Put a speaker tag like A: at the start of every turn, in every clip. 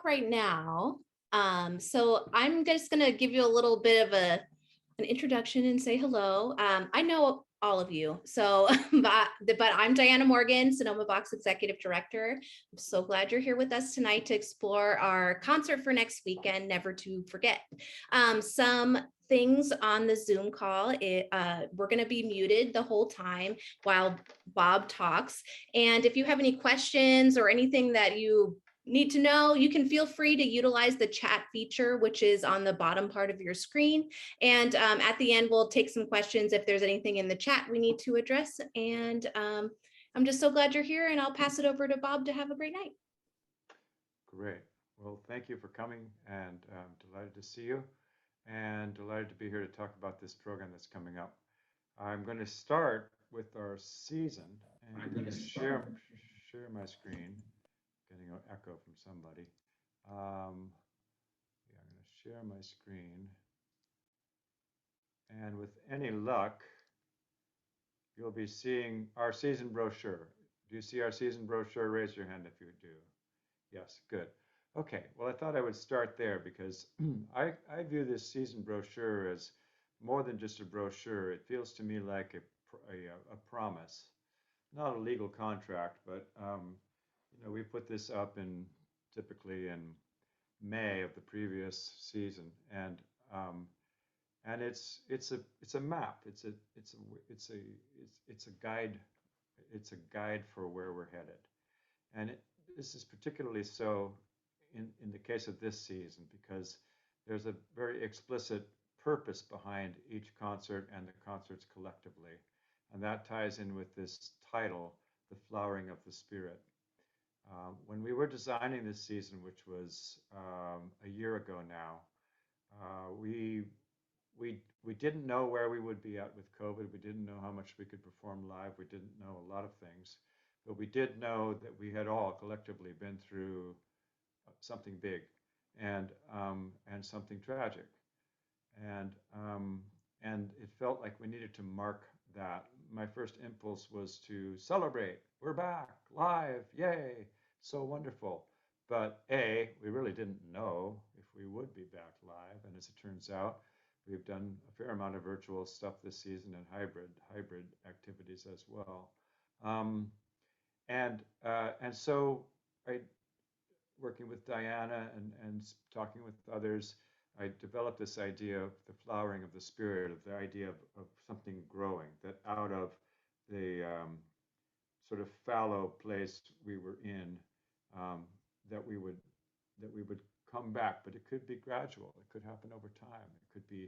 A: right now. So I'm just going to give you a little bit of an introduction and say hello. I know all of you, so but I'm Diana Morgan, Sonoma Box Executive Director. I'm so glad you're here with us tonight to explore our concert for next weekend, Never to Forget. Some things on the Zoom call, we're going to be muted the whole time while Bob talks. And if you have any questions or anything that you need to know, you can feel free to utilize the chat feature, which is on the bottom part of your screen. And at the end, we'll take some questions if there's anything in the chat we need to address. And I'm just so glad you're here, and I'll pass it over to Bob to have a great night.
B: Great. Well, thank you for coming, and I'm delighted to see you and delighted to be here to talk about this program that's coming up. I'm going to start with our season, and I'm going to share my screen. Getting an echo from somebody. Yeah, I'm going to share my screen, and with any luck, you'll be seeing our season brochure. Do you see our season brochure? Raise your hand if you do. Yes, good. Okay, well, I thought I would start there because I view this season brochure as more than just a brochure. It feels to me like a promise, not a legal contract, but we put this up in typically in May of the previous season, um, and it's a map. It's a guide. It's a guide for where we're headed, and this is particularly so in the case of this season because there's a very explicit purpose behind each concert and the concerts collectively, and that ties in with this title, "The Flowering of the Spirit." When we were designing this season, which was a year ago now, we we didn't know where we would be at with COVID. We didn't know how much we could perform live. We didn't know a lot of things, but we did know that we had all collectively been through something big and something tragic, and um, and it felt like we needed to mark that. My first impulse was to celebrate. We're back live, yay! So wonderful. But we really didn't know if we would be back live, and as it turns out, we've done a fair amount of virtual stuff this season and hybrid activities as well. Um, and so I working with Diana and talking with others, I developed this idea of the flowering of the spirit, of the idea of something growing, that out of the sort of fallow place we were in, um, that we would that we would come back. But it could be gradual. It could happen over time. It could be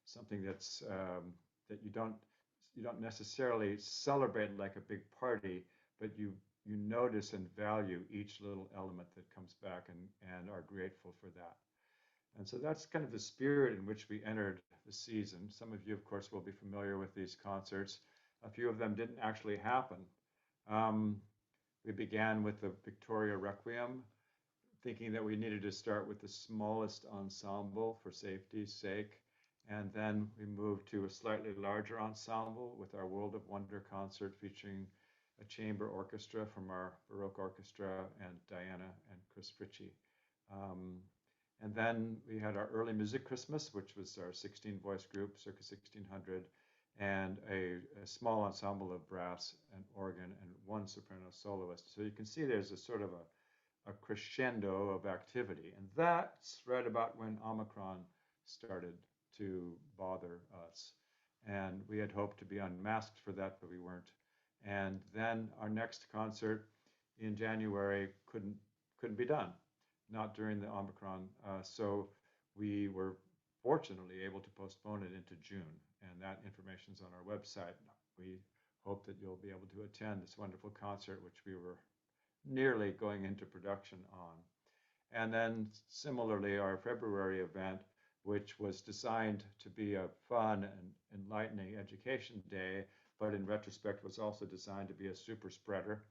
B: something that you don't necessarily celebrate like a big party, but you notice and value each little element that comes back and are grateful for that. And so that's kind of the spirit in which we entered the season. Some of you, of course, will be familiar with these concerts. A few of them didn't actually happen. Um, we began with the Victoria Requiem, thinking that we needed to start with the smallest ensemble for safety's sake. And then we moved to a slightly larger ensemble with our World of Wonder concert featuring a chamber orchestra from our Baroque Orchestra and Diana and Chris Ritchie. Um, and then we had our early music Christmas, which was our 16 voice group, circa 1600, and a small ensemble of brass and organ and one soprano soloist. So you can see there's a sort of a crescendo of activity. And that's right about when Omicron started to bother us. And we had hoped to be unmasked for that, but we weren't. And then our next concert in January couldn't be done, not during the Omicron. So we were fortunately able to postpone it into June, and that information is on our website. We hope that you'll be able to attend this wonderful concert, which we were nearly going into production on. And then similarly, our February event, which was designed to be a fun and enlightening education day, but in retrospect was also designed to be a super spreader.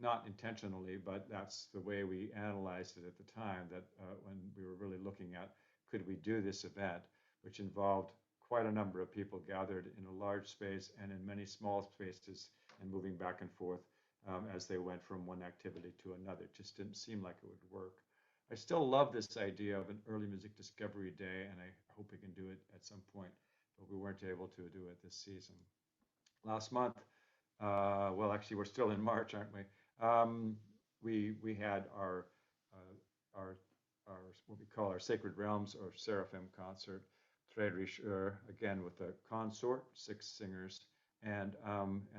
B: Not intentionally, but that's the way we analyzed it at the time, that when we were really looking at could we do this event, which involved quite a number of people gathered in a large space and in many small spaces and moving back and forth as they went from one activity to another. It just didn't seem like it would work. I still love this idea of an early music discovery day, and I hope we can do it at some point, but we weren't able to do it this season. Last month, well, actually, we're still in March, aren't we? We had our our what we call our Sacred Realms or Seraphim concert, Très Riche, again with a consort, 6 singers, and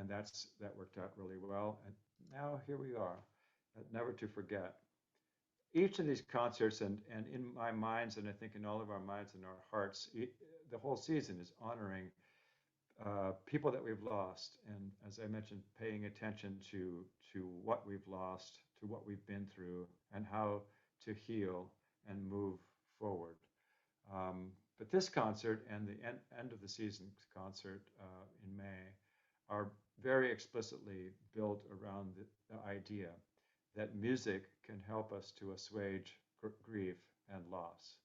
B: that worked out really well. And now here we are, never to forget. Each of these concerts, and in my minds, and I think in all of our minds and our hearts, the whole season is honoring people that we've lost, and as I mentioned, paying attention to what we've lost, to what we've been through, and how to heal and move forward. But this concert and the end of the season concert in May are very explicitly built around the idea that music can help us to assuage grief and loss.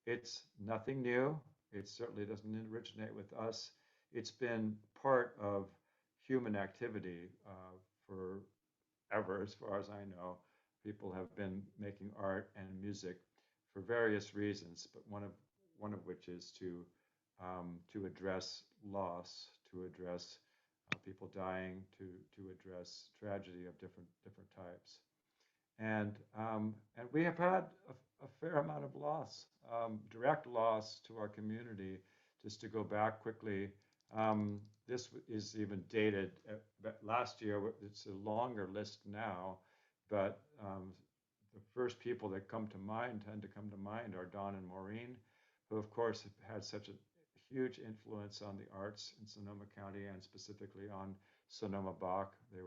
B: It's nothing new. It certainly doesn't originate with us. It's been part of human activity forever, as far as I know. People have been making art and music for various reasons, but one of which is to address loss, to address people dying, to address tragedy of different types. And we have had a fair amount of loss, direct loss to our community. Just to go back quickly, this is even dated but last year. It's a longer list now, but the first people that tend to come to mind are Don and Maureen, who of course have had such a huge influence on the arts in Sonoma County and specifically on Sonoma Bach. They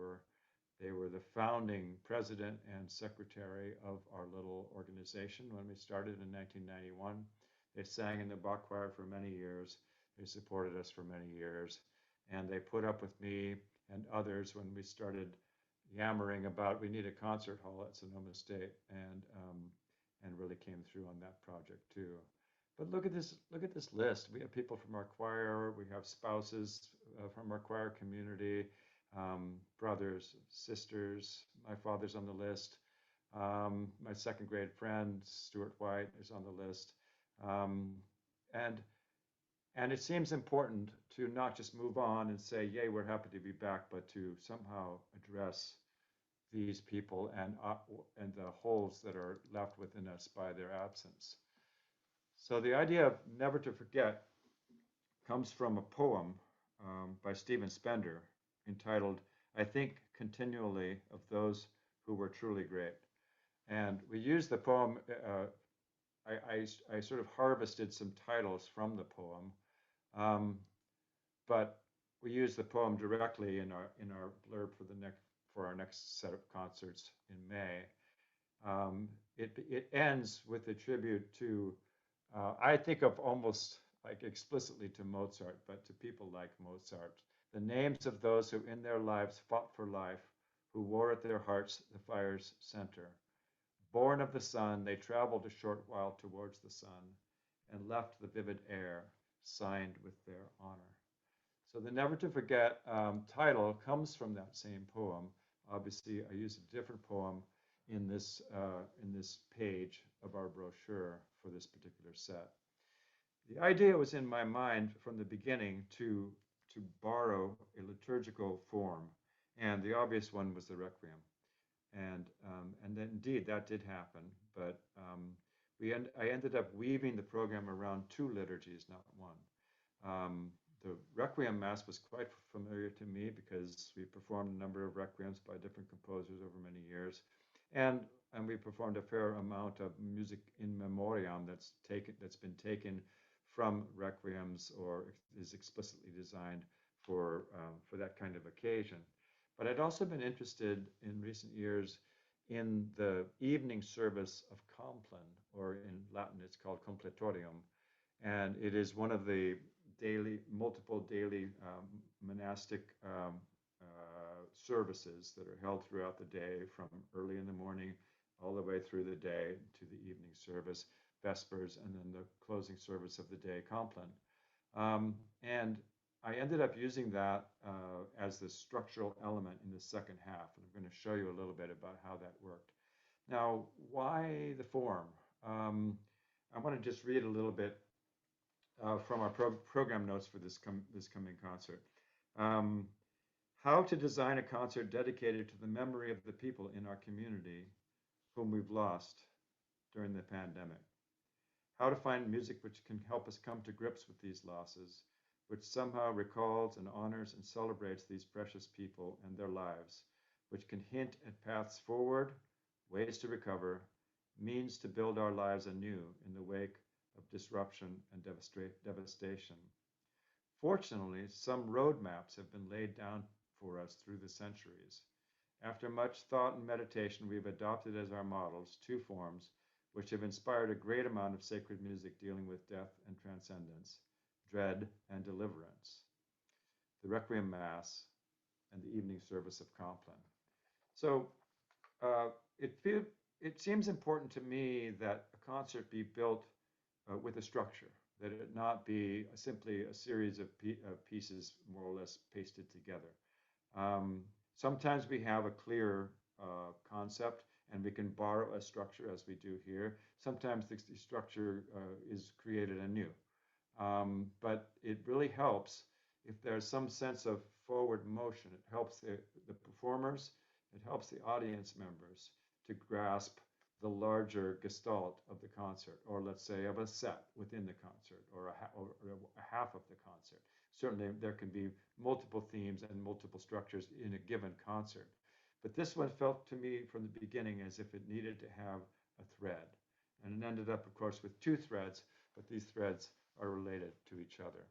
B: were the founding president and secretary of our little organization when we started in 1991. They sang in the Bach choir for many years. They supported us for many years. And they put up with me and others when we started yammering about we need a concert hall at Sonoma State, and really came through on that project too. But look at this list. We have people from our choir. We have spouses from our choir community, brothers, sisters. My father's on the list. My second grade friend, Stuart White, is on the list. Um, and and it seems important to not just move on and say, "Yay, we're happy to be back," but to somehow address these people and the holes that are left within us by their absence. So the idea of never to forget comes from a poem by Stephen Spender entitled, I Think Continually of Those Who Were Truly Great. And we use the poem, I sort of harvested some titles from the poem, but we use the poem directly in our blurb for our next set of concerts in May. It ends with a tribute to, I think of almost like explicitly to Mozart, but to people like Mozart. The names of those who in their lives fought for life, who wore at their hearts the fire's center. Born of the sun, they traveled a short while towards the sun and left the vivid air, signed with their honor. So the Never to Forget title comes from that same poem. Obviously, I use a different poem in this page of our brochure for this particular set. The idea was in my mind from the beginning to borrow a liturgical form, and the obvious one was the Requiem, and then indeed that did happen. But I ended up weaving the program around 2 liturgies, not one. The Requiem Mass was quite familiar to me because we performed a number of requiems by different composers over many years, and we performed a fair amount of music in memoriam that's been taken from requiems or is explicitly designed for that kind of occasion. But I'd also been interested in recent years in the evening service of Compline, or in Latin it's called Completorium, and it is one of the multiple daily monastic services that are held throughout the day, from early in the morning all the way through the day to the evening service, Vespers, and then the closing service of the day, Compline. And I ended up using that as the structural element in the second half, and I'm going to show you a little bit about how that worked. Now, why the form? Um, I want to just read a little bit from our program notes for this coming concert. Um, how to design a concert dedicated to the memory of the people in our community whom we've lost during the pandemic. How to find music which can help us come to grips with these losses, which somehow recalls and honors and celebrates these precious people and their lives, which can hint at paths forward, ways to recover, means to build our lives anew in the wake of disruption and devastation. Fortunately, some roadmaps have been laid down for us through the centuries. After much thought and meditation, we have adopted as our models two forms which have inspired a great amount of sacred music dealing with death and transcendence, dread and deliverance, the Requiem Mass and the evening service of Compline. So uh, it, feel, it seems important to me that a concert be built with a structure, that it not be simply a series of pieces more or less pasted together. Um, sometimes we have a clear concept and we can borrow a structure as we do here. Sometimes the structure is created anew. But it really helps if there's some sense of forward motion. It helps the performers, it helps the audience members to grasp the larger gestalt of the concert, or let's say of a set within the concert, or a half of the concert. Certainly, there can be multiple themes and multiple structures in a given concert. But this one felt to me from the beginning as if it needed to have a thread. And it ended up, of course, with two threads, but these threads are related to each other.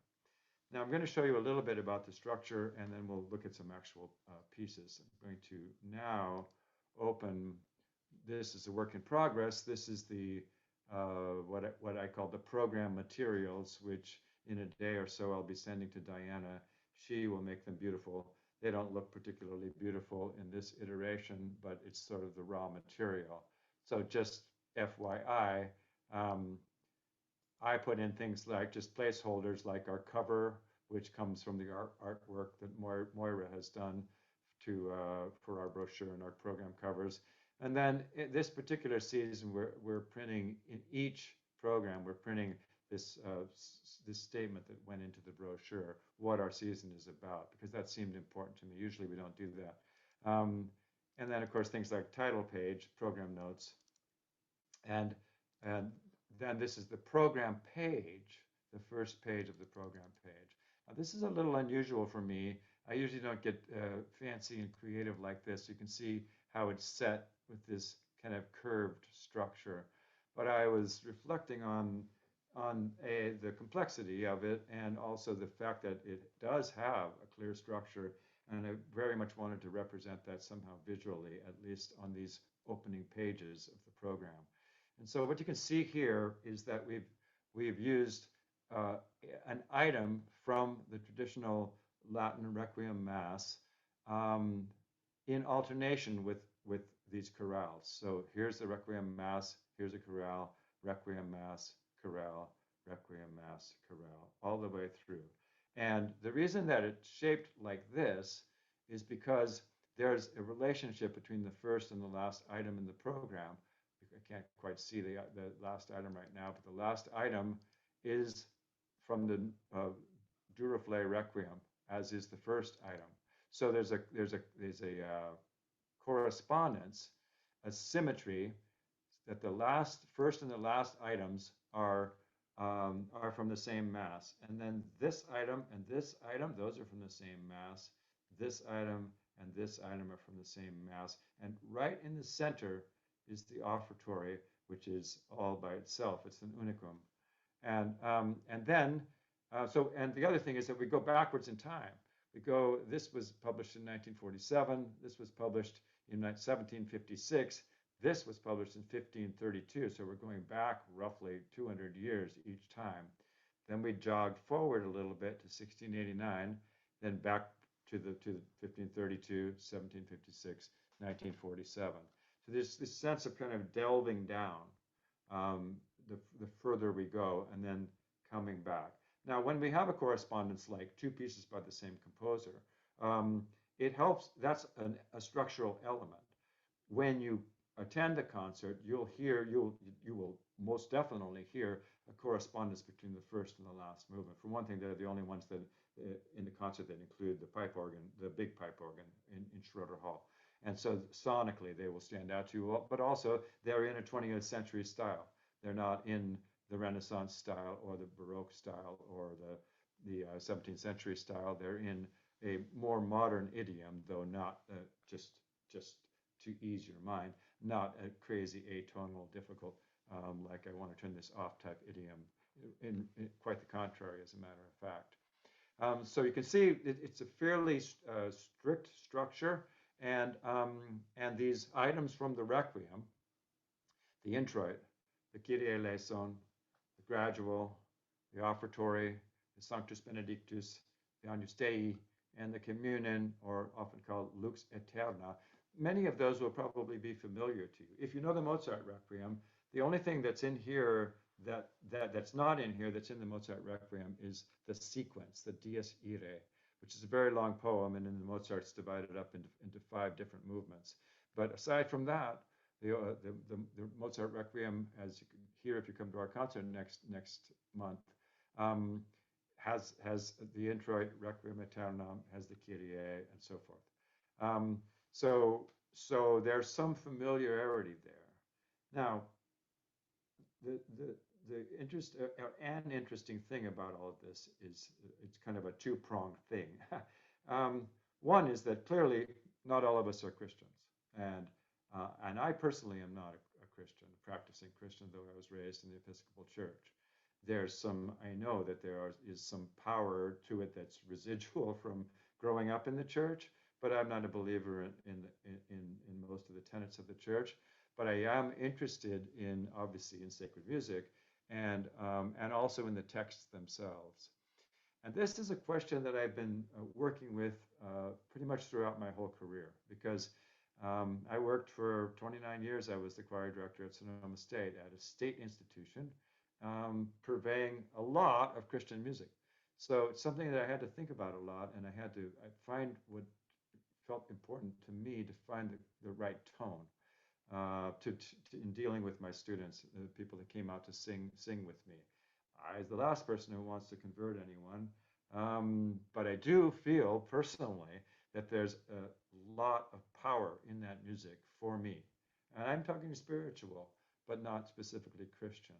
B: Now I'm going to show you a little bit about the structure and then we'll look at some actual pieces. I'm going to now open, this is a work in progress. This is the what I call the program materials, which in a day or so I'll be sending to Diana. She will make them beautiful. They don't look particularly beautiful in this iteration, but it's sort of the raw material. So just FYI, um, I put in things like just placeholders like our cover, which comes from the artwork that Moira has done for our brochure and our program covers. And then this particular season, we're printing in each program, we're printing this statement that went into the brochure, what our season is about, because that seemed important to me. Usually we don't do that. And then, of course, things like title page, program notes, and and then this is the program page, the first page of the program page. Now, this is a little unusual for me. I usually don't get fancy and creative like this. You can see how it's set with this kind of curved structure. But I was reflecting on the complexity of it and also the fact that it does have a clear structure. And I very much wanted to represent that somehow visually, at least on these opening pages of the program. And so what you can see here is that we've used uh, an item from the traditional Latin Requiem Mass um, in alternation with these chorales. So here's the Requiem Mass, here's a chorale, Requiem Mass, chorale, Requiem Mass, chorale, all the way through. And the reason that it's shaped like this is because there's a relationship between the first and the last item in the program. I can't quite see the last item right now, but the last item is from the Duraflé Requiem, as is the first item. So there's a correspondence, a symmetry that the first and the last items are from the same mass, and then this item and this item, those are from the same mass. This item and this item are from the same mass, and right in the center is the offertory, which is all by itself. It's an unicum, and then and the other thing is that we go backwards in time. We go. This was published in 1947. This was published in 1756. This was published in 1532, so we're going back roughly 200 years each time. Then we jogged forward a little bit to 1689, then back to 1532, 1756, 1947. So there's this sense of kind of delving down the further we go, and then coming back. Now, when we have a correspondence like two pieces by the same composer, it helps. That's a structural element. When you attend the concert, you will most definitely hear a correspondence between the first and the last movement. For one thing, they're the only ones that in the concert that include the pipe organ, the big pipe organ in Schroeder Hall. And so sonically they will stand out to you, but also they're in a 20th century style. They're not in the Renaissance style or the Baroque style or the 17th century style. They're in a more modern idiom, though not just to ease your mind, not a crazy atonal, difficult, like I want to turn this off type idiom. In quite the contrary, as a matter of fact. So you can see it's a fairly strict structure, and these items from the Requiem, the introit, the Kyrie eleison, the gradual, the offertory, the Sanctus Benedictus, the Agnus Dei, and the communion, or often called Lux Aeterna. Many of those will probably be familiar to you. If you know the Mozart Requiem, the only thing that's in here that's not in here that's in the Mozart Requiem is the sequence, the Dies Irae, which is a very long poem, and in the Mozart's divided up into 5 different movements. But aside from that, the Mozart Requiem, as you can hear if you come to our concert next month, um, has the introit Requiem Aeternam, has the Kyrie, and so forth. Um, so there's some familiarity there. Now, the the an interesting thing about all of this is it's kind of a two-pronged thing. One is that clearly not all of us are Christians, and I personally am not a Christian, a practicing Christian, though I was raised in the Episcopal Church. I know that is some power to it that's residual from growing up in the church, but I'm not a believer in most of the tenets of the church. But I am interested in, obviously, in sacred music and also in the texts themselves. And this is a question that I've been working with pretty much throughout my whole career, because I worked for 29 years. I was the choir director at Sonoma State, at a state institution, purveying a lot of Christian music. So it's something that I had to think about a lot, and I find what felt important to me to find the right tone in dealing with my students, the people that came out to sing with me. I, as the last person who wants to convert anyone, but I do feel personally that there's a lot of power in that music for me. And I'm talking spiritual, but not specifically Christian.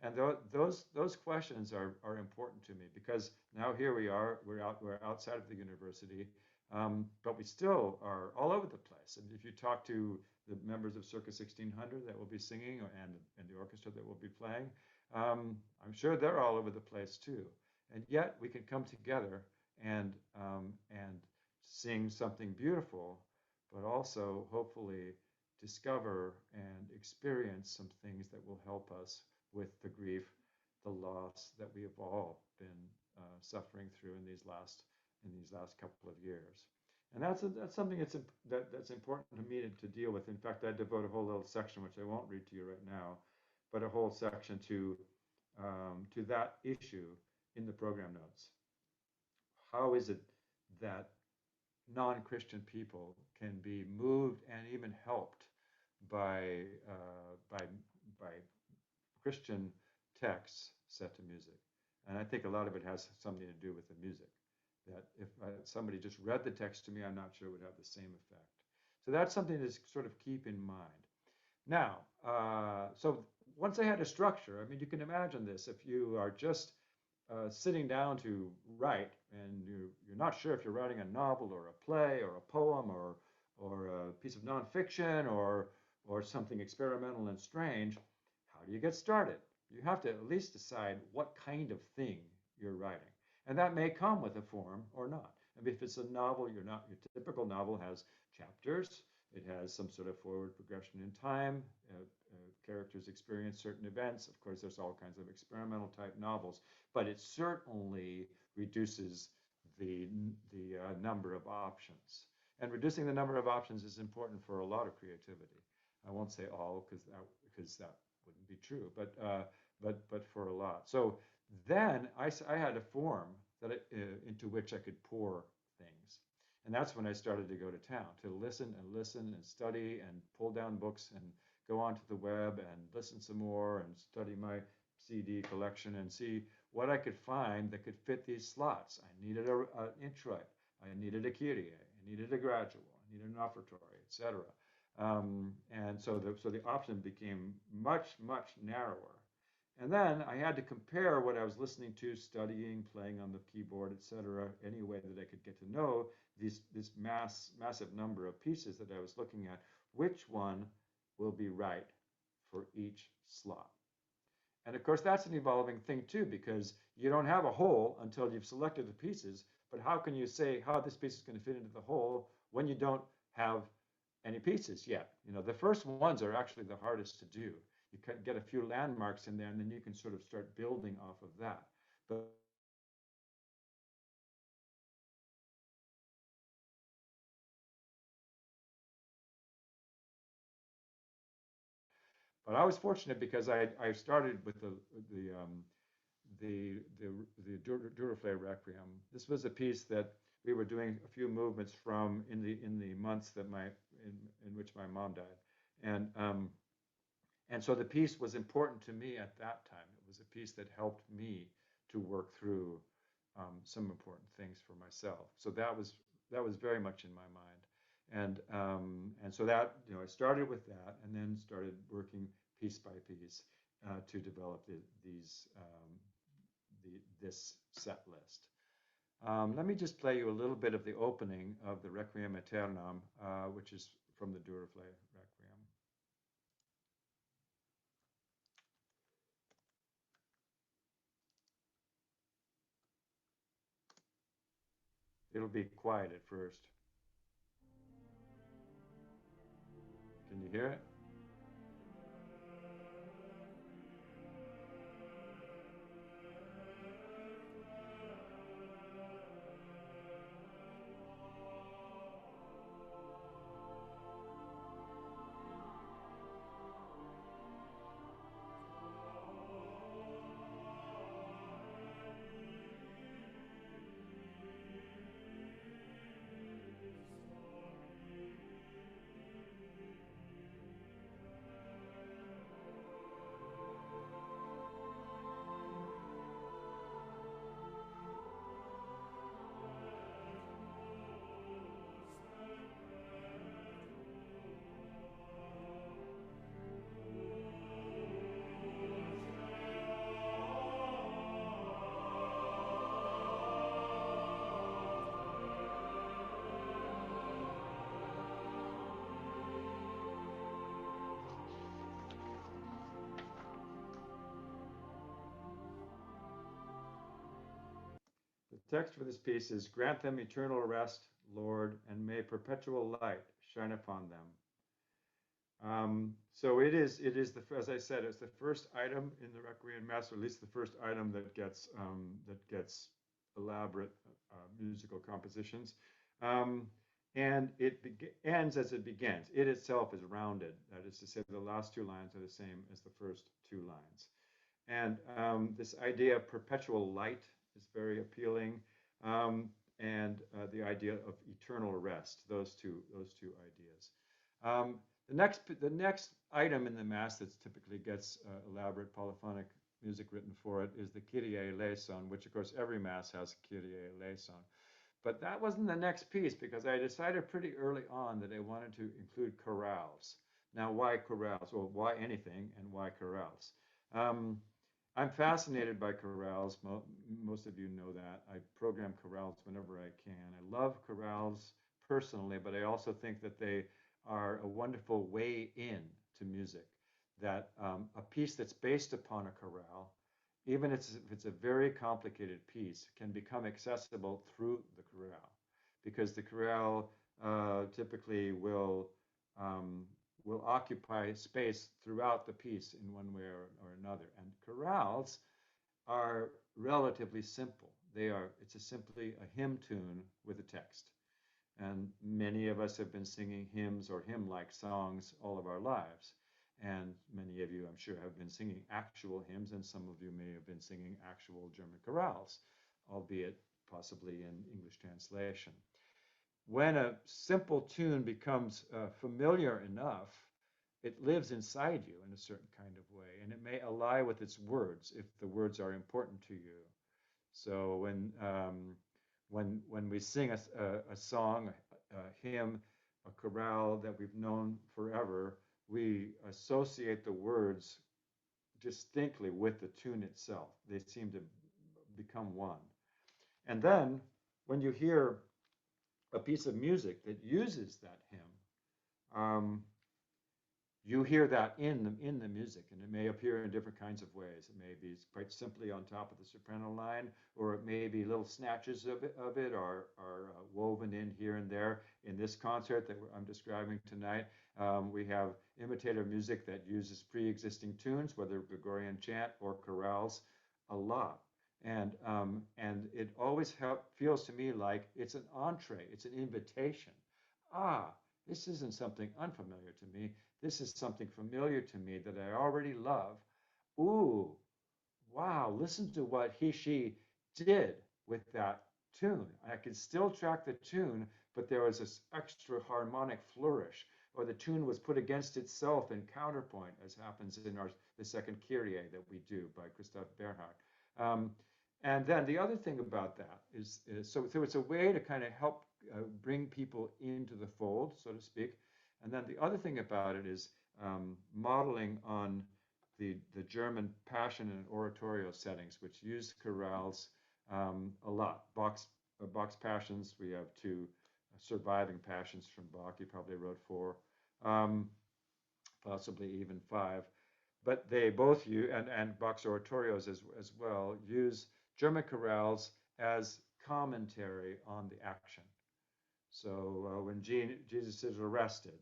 B: And those questions are important to me, because now here we are, we're outside of the university, but we still are all over the place. And if you talk to the members of Circa 1600 that will be singing, and the orchestra that will be playing, I'm sure they're all over the place too. And yet we can come together and sing something beautiful, but also hopefully discover and experience some things that will help us with the grief, the loss that we have all been suffering through in these last couple of years. And that's something that's important to me to deal with. In fact, I devote a whole little section, which I won't read to you right now, but a whole section to that issue in the program notes. How is it that non-Christian people can be moved and even helped by by Christian texts set to music? And I think a lot of it has something to do with the music. That if somebody just read the text to me, I'm not sure it would have the same effect. So that's something to sort of keep in mind. Now, so once I had a structure, I mean, you can imagine this. If you are just sitting down to write, and you're not sure if you're writing a novel or a play or a poem or a piece of nonfiction or something experimental and strange, how do you get started? You have to at least decide what kind of thing you're writing. And that may come with a form or not. I mean, if it's a novel, your typical novel has chapters. It has some sort of forward progression in time. Characters experience certain events. Of course, there's all kinds of experimental type novels, but it certainly reduces the number of options. And reducing the number of options is important for a lot of creativity. I won't say all, because that wouldn't be true, but for a lot. So then I had a form into which I could pour things. And that's when I started to go to town to listen and study and pull down books and go onto the web and listen some more and study my CD collection and see what I could find that could fit these slots. I needed an introit, I needed a Kyrie, I needed a gradual, I needed an offertory, etc. And so the option became much narrower. And then I had to compare what I was listening to, studying, playing on the keyboard, etc., any way that I could get to know this massive number of pieces that I was looking at, which one will be right for each slot. And of course, that's an evolving thing too, because you don't have a hole until you've selected the pieces. But how can you say how this piece is going to fit into the hole when you don't have any pieces yet? You know, the first ones are actually the hardest to do. You can get a few landmarks in there, and then you can sort of start building off of that. But I was fortunate because I started with the Duruflé Requiem. This was a piece that we were doing a few movements from in the months that in which my mom died, and so the piece was important to me at that time. It was a piece that helped me to work through some important things for myself. So that was very much in my mind, and so that I started with that, and then started working piece by piece to develop this set list. Let me just play you a little bit of the opening of the Requiem Aeternam, which is from the Duruflé Requiem. It'll be quiet at first. Can you hear it? The text for this piece is, "Grant them eternal rest, Lord, and may perpetual light shine upon them." So it is as I said, it's the first item in the Requiem Mass, or at least the first item that gets elaborate musical compositions, and it ends as it begins. It itself is rounded. That is to say, the last two lines are the same as the first two lines. And this idea of perpetual light is very appealing, and the idea of eternal rest. Those two ideas. The next item in the Mass that typically gets elaborate polyphonic music written for it is the Kyrie eleison, which of course every Mass has Kyrie eleison. But that wasn't the next piece, because I decided pretty early on that I wanted to include chorales. Now, why chorales? Well, why anything, and why chorales? I'm fascinated by chorales. Most of you know that. I program chorales whenever I can. I love chorales personally, but I also think that they are a wonderful way in to music. That a piece that's based upon a chorale, even if it's a very complicated piece, can become accessible through the chorale, because the chorale typically will occupy space throughout the piece in one way or another. And chorales are relatively simple. It's simply a hymn tune with a text. And many of us have been singing hymns or hymn-like songs all of our lives. And many of you, I'm sure, have been singing actual hymns, and some of you may have been singing actual German chorales, albeit possibly in English translation. when a simple tune becomes familiar enough, it lives inside you in a certain kind of way, and it may ally with its words if the words are important to you. So when we sing a song, a hymn, a chorale that we've known forever, we associate the words distinctly with the tune itself. They seem to become one. And then when you hear a piece of music that uses that hymn, you hear that in the music, and it may appear in different kinds of ways. It may be quite simply on top of the soprano line, or it may be little snatches of it are woven in here and there. In this concert that I'm describing tonight, we have imitator music that uses pre-existing tunes, whether Gregorian chant or chorales, a lot. And it always feels to me like it's an entree, it's an invitation. Ah, this isn't something unfamiliar to me. This is something familiar to me that I already love. Ooh, wow, listen to what she did with that tune. I could still track the tune, but there was this extra harmonic flourish, or the tune was put against itself in counterpoint, as happens in the second Kyrie that we do by Christoph Bernhard. Um, and then the other thing about that is so it's a way to kind of help bring people into the fold, so to speak. And then the other thing about it is modeling on the German passion and oratorio settings, which use chorales a lot. Bach's passions, we have two surviving passions from Bach. He probably wrote four, um, possibly even five. But they both use, and Bach's oratorios as well, use German chorales as commentary on the action. So when Jesus is arrested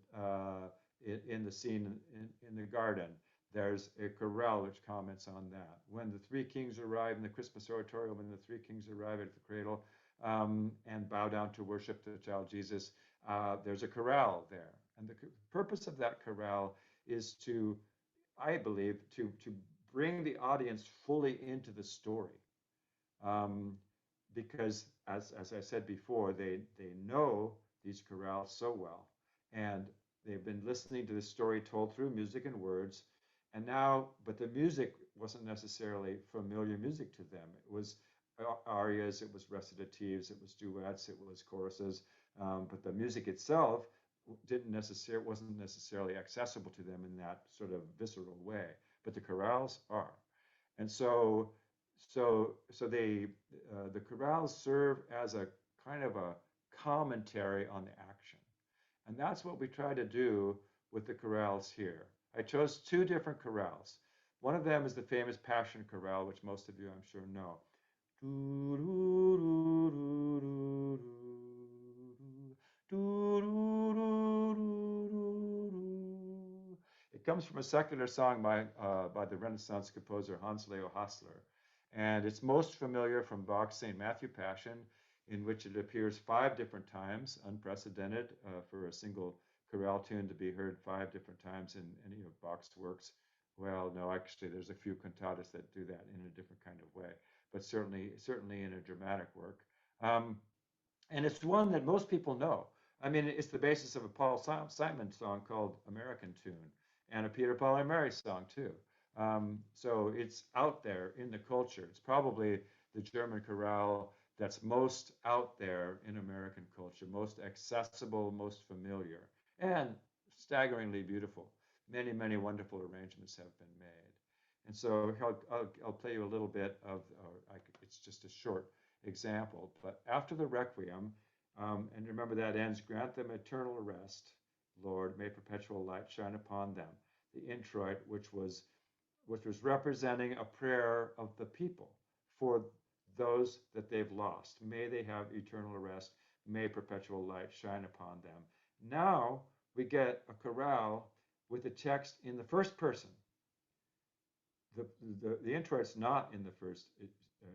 B: in the scene in the garden, there's a chorale which comments on that. When the three kings arrive in the Christmas oratorio, when the three kings arrive at the cradle and bow down to worship the child Jesus, there's a chorale there. And the purpose of that chorale is to, I believe, to bring the audience fully into the story. Um, because as I said before, they know these chorales so well, and they've been listening to the story told through music and words, and now, but the music wasn't necessarily familiar music to them. It was arias, it was recitatives, it was duets, it was choruses, but the music itself wasn't necessarily accessible to them in that sort of visceral way. But the chorales are, and so the chorales serve as a kind of a commentary on the action, and that's what we try to do with the chorales here. I chose two different chorales. One of them is the famous Passion Chorale, which most of you I'm sure know. It comes from a secular song by the Renaissance composer Hans Leo Hassler, and it's most familiar from Bach's St. Matthew Passion, in which it appears 5 different times, unprecedented for a single chorale tune to be heard 5 different times in any of Bach's works. Well, no, actually, there's a few cantatas that do that in a different kind of way, but certainly in a dramatic work. Um, and it's one that most people know. I mean, it's the basis of a Paul Simon song called American Tune, and a Peter, Paul, and Mary song too. So it's out there in the culture. It's probably the German chorale that's most out there in American culture, most accessible, most familiar, and staggeringly beautiful. Many wonderful arrangements have been made. And so I'll play you a little bit of, it's just a short example. But after the Requiem, and remember that ends, grant them eternal rest, Lord, may perpetual light shine upon them. The introit, which was representing a prayer of the people for those that they've lost. May they have eternal rest. May perpetual light shine upon them. Now we get a chorale with a text in the first person. The introit's not in the first.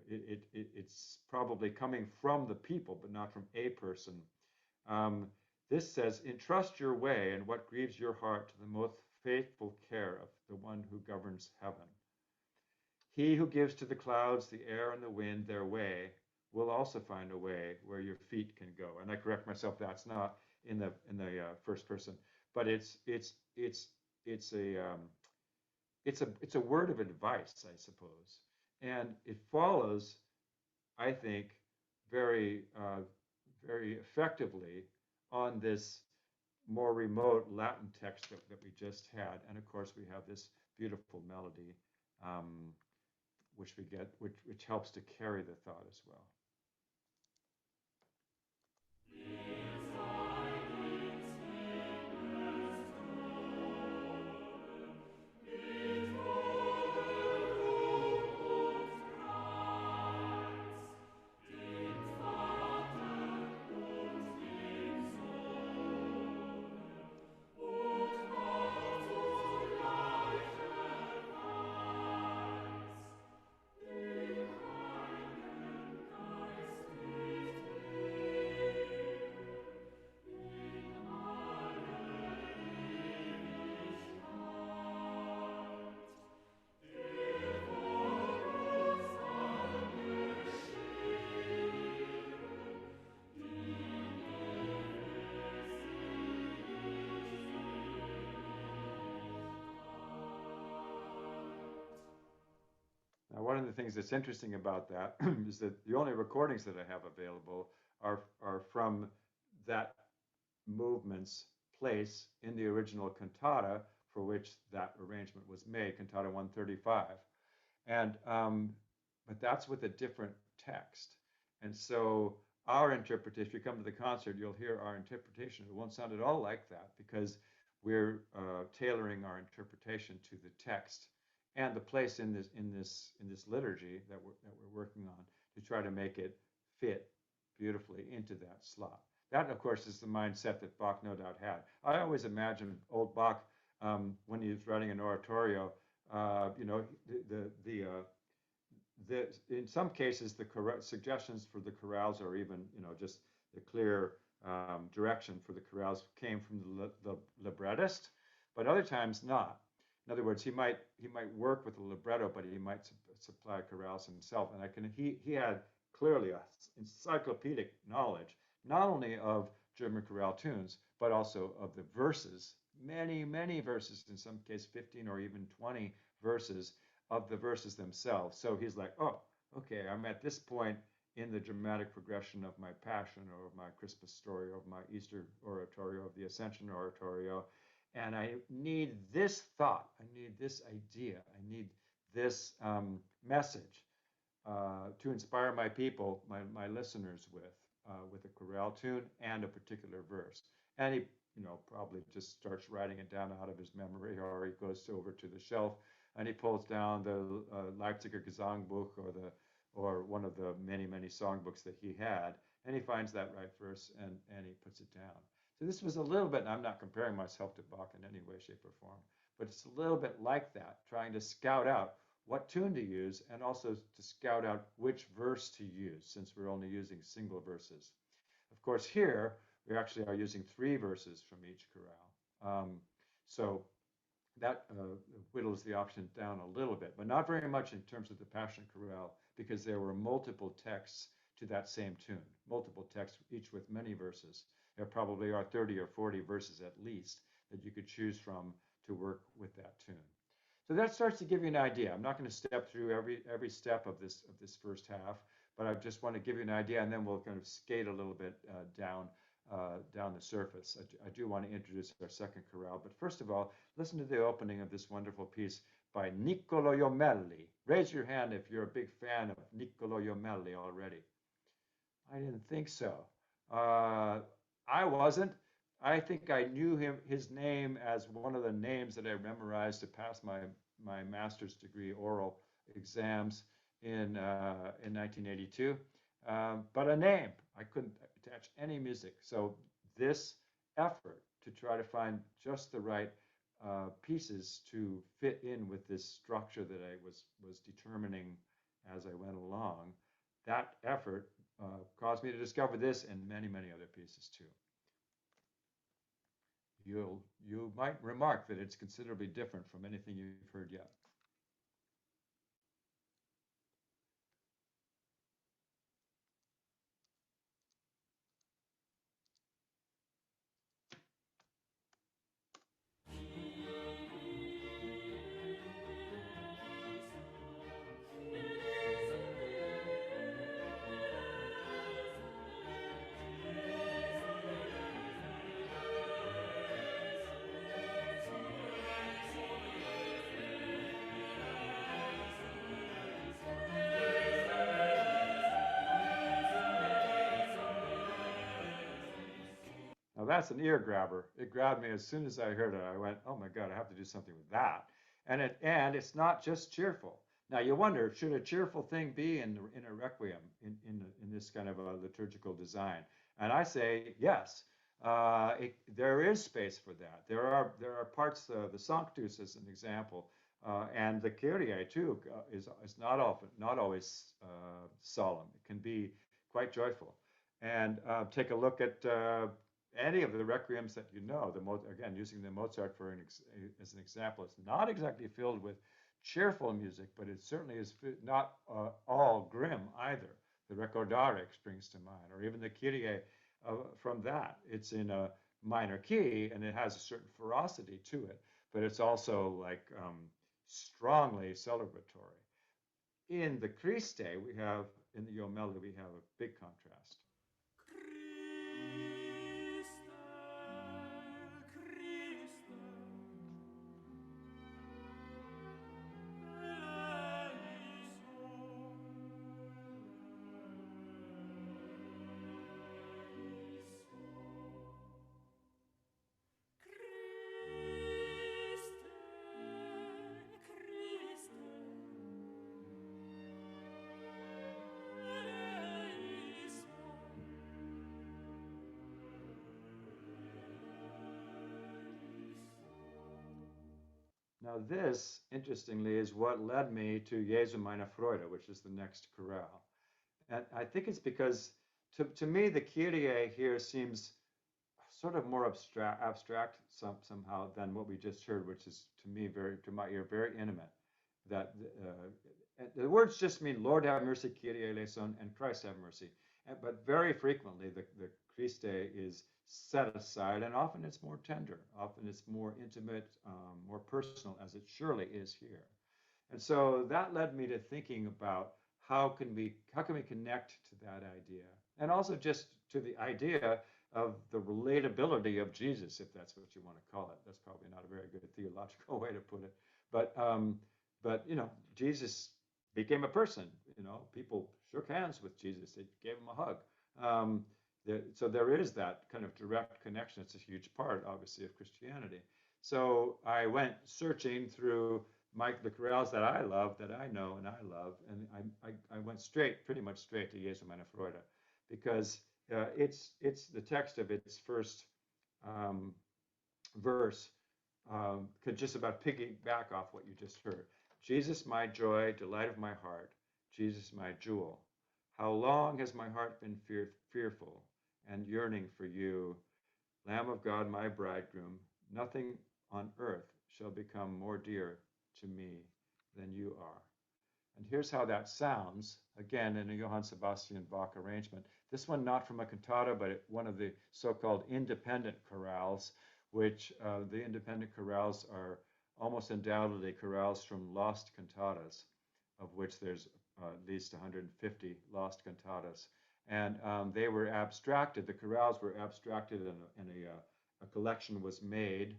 B: It's probably coming from the people, but not from a person. Um, this says, entrust your way and what grieves your heart to the most faithful care of the one who governs heaven. He who gives to the clouds, the air, and the wind their way, will also find a way where your feet can go. And I correct myself, that's not in the first person, but it's a word of advice, I suppose, and it follows, I think, very very effectively on this more remote Latin text that we just had, and of course we have this beautiful melody, um, which we get, which helps to carry the thought as well. Now, one of the things that's interesting about that is that the only recordings that I have available are from that movement's place in the original cantata for which that arrangement was made, Cantata 135. And but that's with a different text. And so our interpretation, if you come to the concert, you'll hear our interpretation. It won't sound at all like that because we're tailoring our interpretation to the text and the place in this liturgy that we're working on to try to make it fit beautifully into that slot. That, of course, is the mindset that Bach no doubt had. I always imagine old Bach when he was writing an oratorio. You know, the in some cases the suggestions for the chorales, or even just the clear direction for the chorales, came from the librettist, but other times not. In other words, he might work with the libretto, but he might supply chorales himself. And he had clearly a encyclopedic knowledge not only of German chorale tunes but also of the verses, many verses, in some case 15 or even 20 verses of the verses themselves. So he's like, oh, okay, I'm at this point in the dramatic progression of my Passion or of my Christmas story or of my Easter oratorio, of the Ascension oratorio, and I need this thought, I need this idea, I need this message to inspire my people, my listeners with a chorale tune and a particular verse. And he, probably just starts writing it down out of his memory, or he goes over to the shelf and he pulls down the Leipziger Gesangbuch, or one of the many songbooks that he had, and he finds that right verse, and he puts it down. So this was a little bit, and I'm not comparing myself to Bach in any way, shape, or form, but it's a little bit like that, trying to scout out what tune to use and also to scout out which verse to use, since we're only using single verses. Of course, here we actually are using 3 verses from each chorale. So that whittles the option down a little bit, but not very much in terms of the Passion Chorale, because there were multiple texts to that same tune, multiple texts, each with many verses. There probably are 30 or 40 verses at least that you could choose from to work with that tune. So that starts to give you an idea. I'm not going to step through every step of this first half, but I just want to give you an idea, and then we'll kind of skate a little bit down the surface. I do want to introduce our second chorale, but first of all, listen to the opening of this wonderful piece by Niccolò Jomelli. Raise your hand if you're a big fan of Niccolò Jomelli already. I didn't think so. I wasn't. I think I knew his name as one of the names that I memorized to pass my master's degree oral exams in 1982. But a name, I couldn't attach any music. So this effort to try to find just the right pieces to fit in with this structure that I was determining as I went along, that effort caused me to discover this and many other pieces too. You might remark that it's considerably different from anything you've heard yet. that's an ear grabber. It grabbed me as soon as I heard it. I went, oh my God, I have to do something with that. And it's not just cheerful. Now you wonder, should a cheerful thing be in a requiem in this kind of a liturgical design? And I say yes. There is space for that. There are parts, the Sanctus as an example, and the Kyrie too is not always solemn. It can be quite joyful. And take a look at any of the requiems that you know. Again, using the Mozart as an example, it's not exactly filled with cheerful music, but it certainly is not all grim either. The Recordare springs to mind, or even the Kyrie from that. It's in a minor key and it has a certain ferocity to it, but it's also like strongly celebratory. In the Christe, in the Yomel, we have a big contrast.
C: Christe, Christe,
B: Now, this, interestingly, is what led me to Jesu meine Freude, which is the next chorale. And I think it's because, to me, the Kyrie here seems sort of more abstract somehow than what we just heard, which is to me to my ear very intimate. That the words just mean Lord have mercy, Kyrie eleison, and Christ have mercy. But very frequently the Christe is set aside, and often it's more tender, often it's more intimate, more personal, as it surely is here. And so that led me to thinking about how can we connect to that idea, and also just to the idea of the relatability of Jesus, if that's what you want to call it. That's probably not a very good theological way to put it, but Jesus became a person. People shook hands with Jesus. They gave him a hug. Um, so there is that kind of direct connection. It's a huge part, obviously, of Christianity. So I went searching through the chorales that I love, that I know and I love, and I went pretty much straight to Jesu meine Freude, because it's the text of its first um, verse could just about piggyback off what you just heard. Jesus, my joy, delight of my heart, Jesus, my jewel. How long has my heart been fearful and yearning for you, Lamb of God, my bridegroom? Nothing on earth shall become more dear to me than you are. And here's how that sounds, again, in a Johann Sebastian Bach arrangement. This one not from a cantata, but one of the so-called independent chorales, which the independent chorales are almost undoubtedly chorales from lost cantatas, of which there's at least 150 lost cantatas. And they were abstracted, the chorales were abstracted, and a collection was made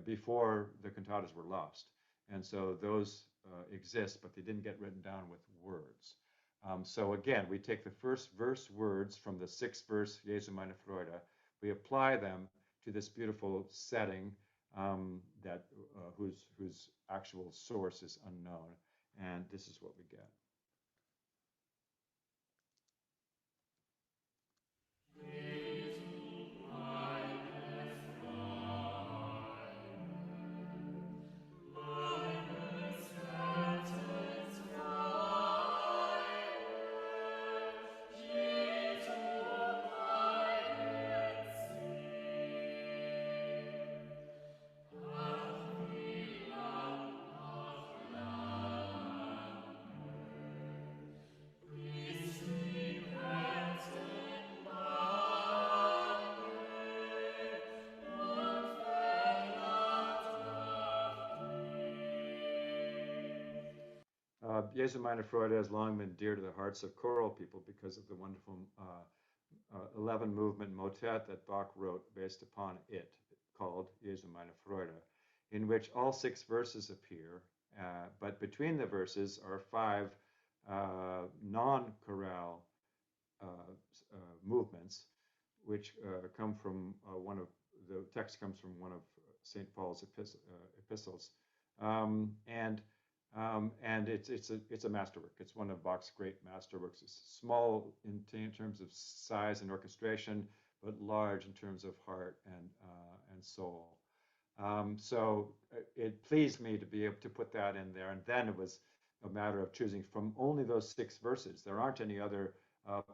B: before the cantatas were lost. And so those exist, but they didn't get written down with words. So again, we take the first verse words from the sixth verse, Jesu meine Freude, we apply them to this beautiful setting whose actual source is unknown, and this is what we get. Jesu meine Freude has long been dear to the hearts of choral people because of the wonderful 11 movement motet that Bach wrote based upon it, called Jesu meine Freude, in which all 6 verses appear, but between the verses are 5 non-chorale movements, come from one of the text comes from one of St. Paul's epistles, um, and and it's a masterwork. It's one of Bach's great masterworks. It's small in terms of size and orchestration, but large in terms of heart and soul. So it pleased me to be able to put that in there, and then it was a matter of choosing from only those 6 verses. There aren't any other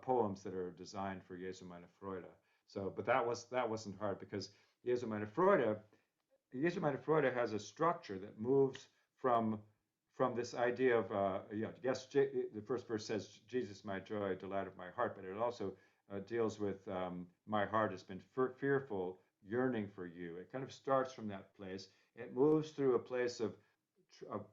B: poems that are designed for Jesu meine Freude. So, but that wasn't hard because Jesu meine Freude, Jesu meine Freude has a structure that moves from from this idea of yes, the first verse says Jesus my joy, delight of my heart, but it also deals with my heart has been fearful, yearning for you. It kind of starts from that place. It moves through a place of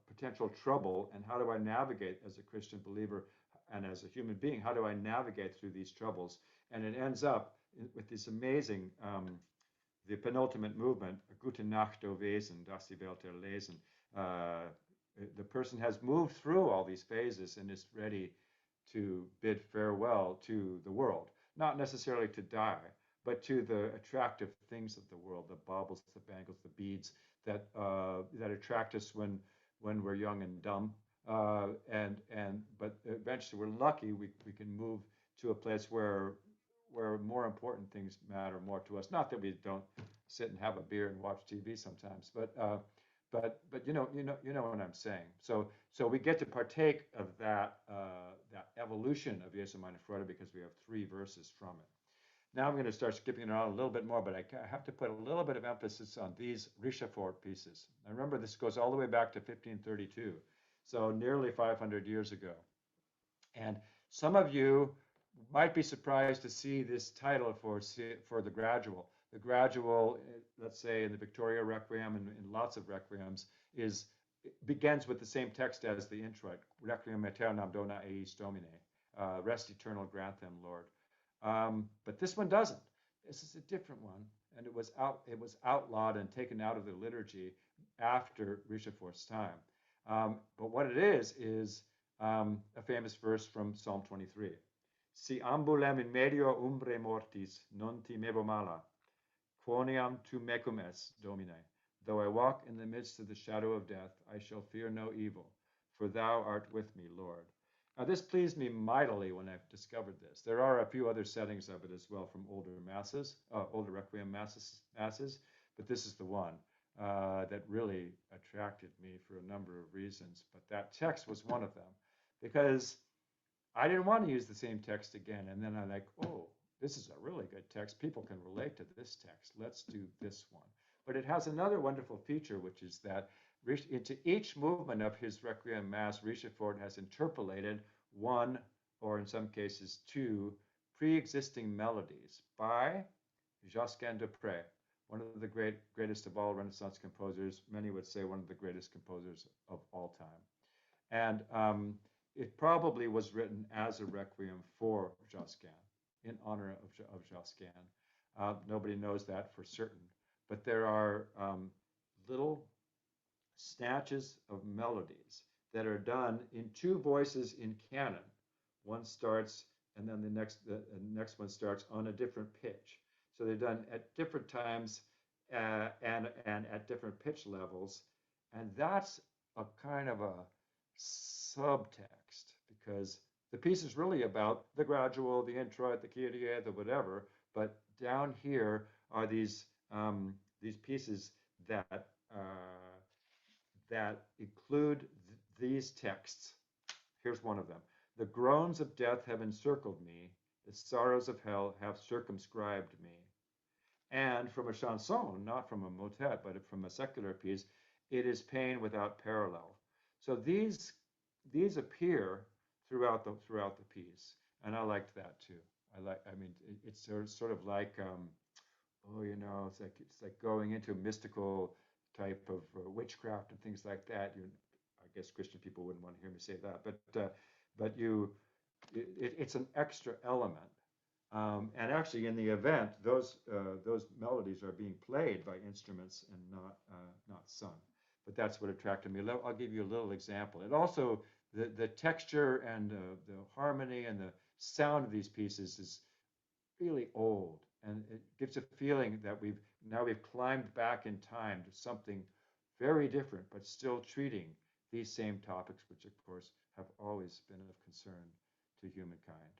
B: potential trouble, and how do I navigate as a Christian believer and as a human being? How do I navigate through these troubles? And it ends up with this amazing the penultimate movement, Gute Nacht, o Wesen, das die Welt erlesen. The person has moved through all these phases and is ready to bid farewell to the world, not necessarily to die, but to the attractive things of the world, the baubles, the bangles, the beads that attract us when we're young and dumb. But eventually we're lucky we can move to a place where more important things matter more to us. Not that we don't sit and have a beer and watch TV sometimes, but you know what I'm saying. So we get to partake of that evolution of Jesu meine Freude because we have 3 verses from it. Now I'm going to start skipping around a little bit more, but I have to put a little bit of emphasis on these Richefort pieces. Now remember, this goes all the way back to 1532, so nearly 500 years ago. And some of you might be surprised to see this title for the gradual. The gradual, let's say in the Victoria Requiem and in lots of requiems, begins with the same text as the introit, Requiem aeternam dona eis Domine, rest eternal grant them, Lord. But this one doesn't. This is a different one, and it was outlawed and taken out of the liturgy after Richefort's time. But what it is a famous verse from Psalm 23. Si ambulem in medio umbre mortis, non timebo mala, quoniam tu mecum es, Domine. Though I walk in the midst of the shadow of death, I shall fear no evil, for thou art with me, Lord. Now, this pleased me mightily when I discovered this. There are a few other settings of it as well from older masses, older requiem masses, but this is the one that really attracted me for a number of reasons. But that text was one of them, because I didn't want to use the same text again. And then I'm like, oh, this is a really good text. People can relate to this text. Let's do this one. But it has another wonderful feature, which is that into each movement of his Requiem Mass, Richefort has interpolated one, or in some cases 2, pre-existing melodies by Josquin de Prez, one of the greatest of all Renaissance composers. Many would say one of the greatest composers of all time. And it probably was written as a requiem for Josquin, in honor of Josquin. Nobody knows that for certain, but there are little snatches of melodies that are done in 2 voices in canon. One starts, and then the next one starts on a different pitch. So they're done at different times and at different pitch levels, and that's a kind of a subtext, because the piece is really about the gradual, the introit, the kyrie, the whatever, but down here are these pieces that that include these texts. Here's one of them. The groans of death have encircled me, the sorrows of hell have circumscribed me. And from a chanson, not from a motet, but from a secular piece, it is pain without parallel. So these appear throughout the piece, and I liked that too. I mean, it's sort of like, it's like going into a mystical type of witchcraft and things like that. I guess Christian people wouldn't want to hear me say that, but it's an extra element. And actually, in the event, those melodies are being played by instruments and not sung. But that's what attracted me. I'll give you a little example. It also, the texture and the harmony and the sound of these pieces is really old. And it gives a feeling that we've climbed back in time to something very different, but still treating these same topics, which of course have always been of concern to humankind.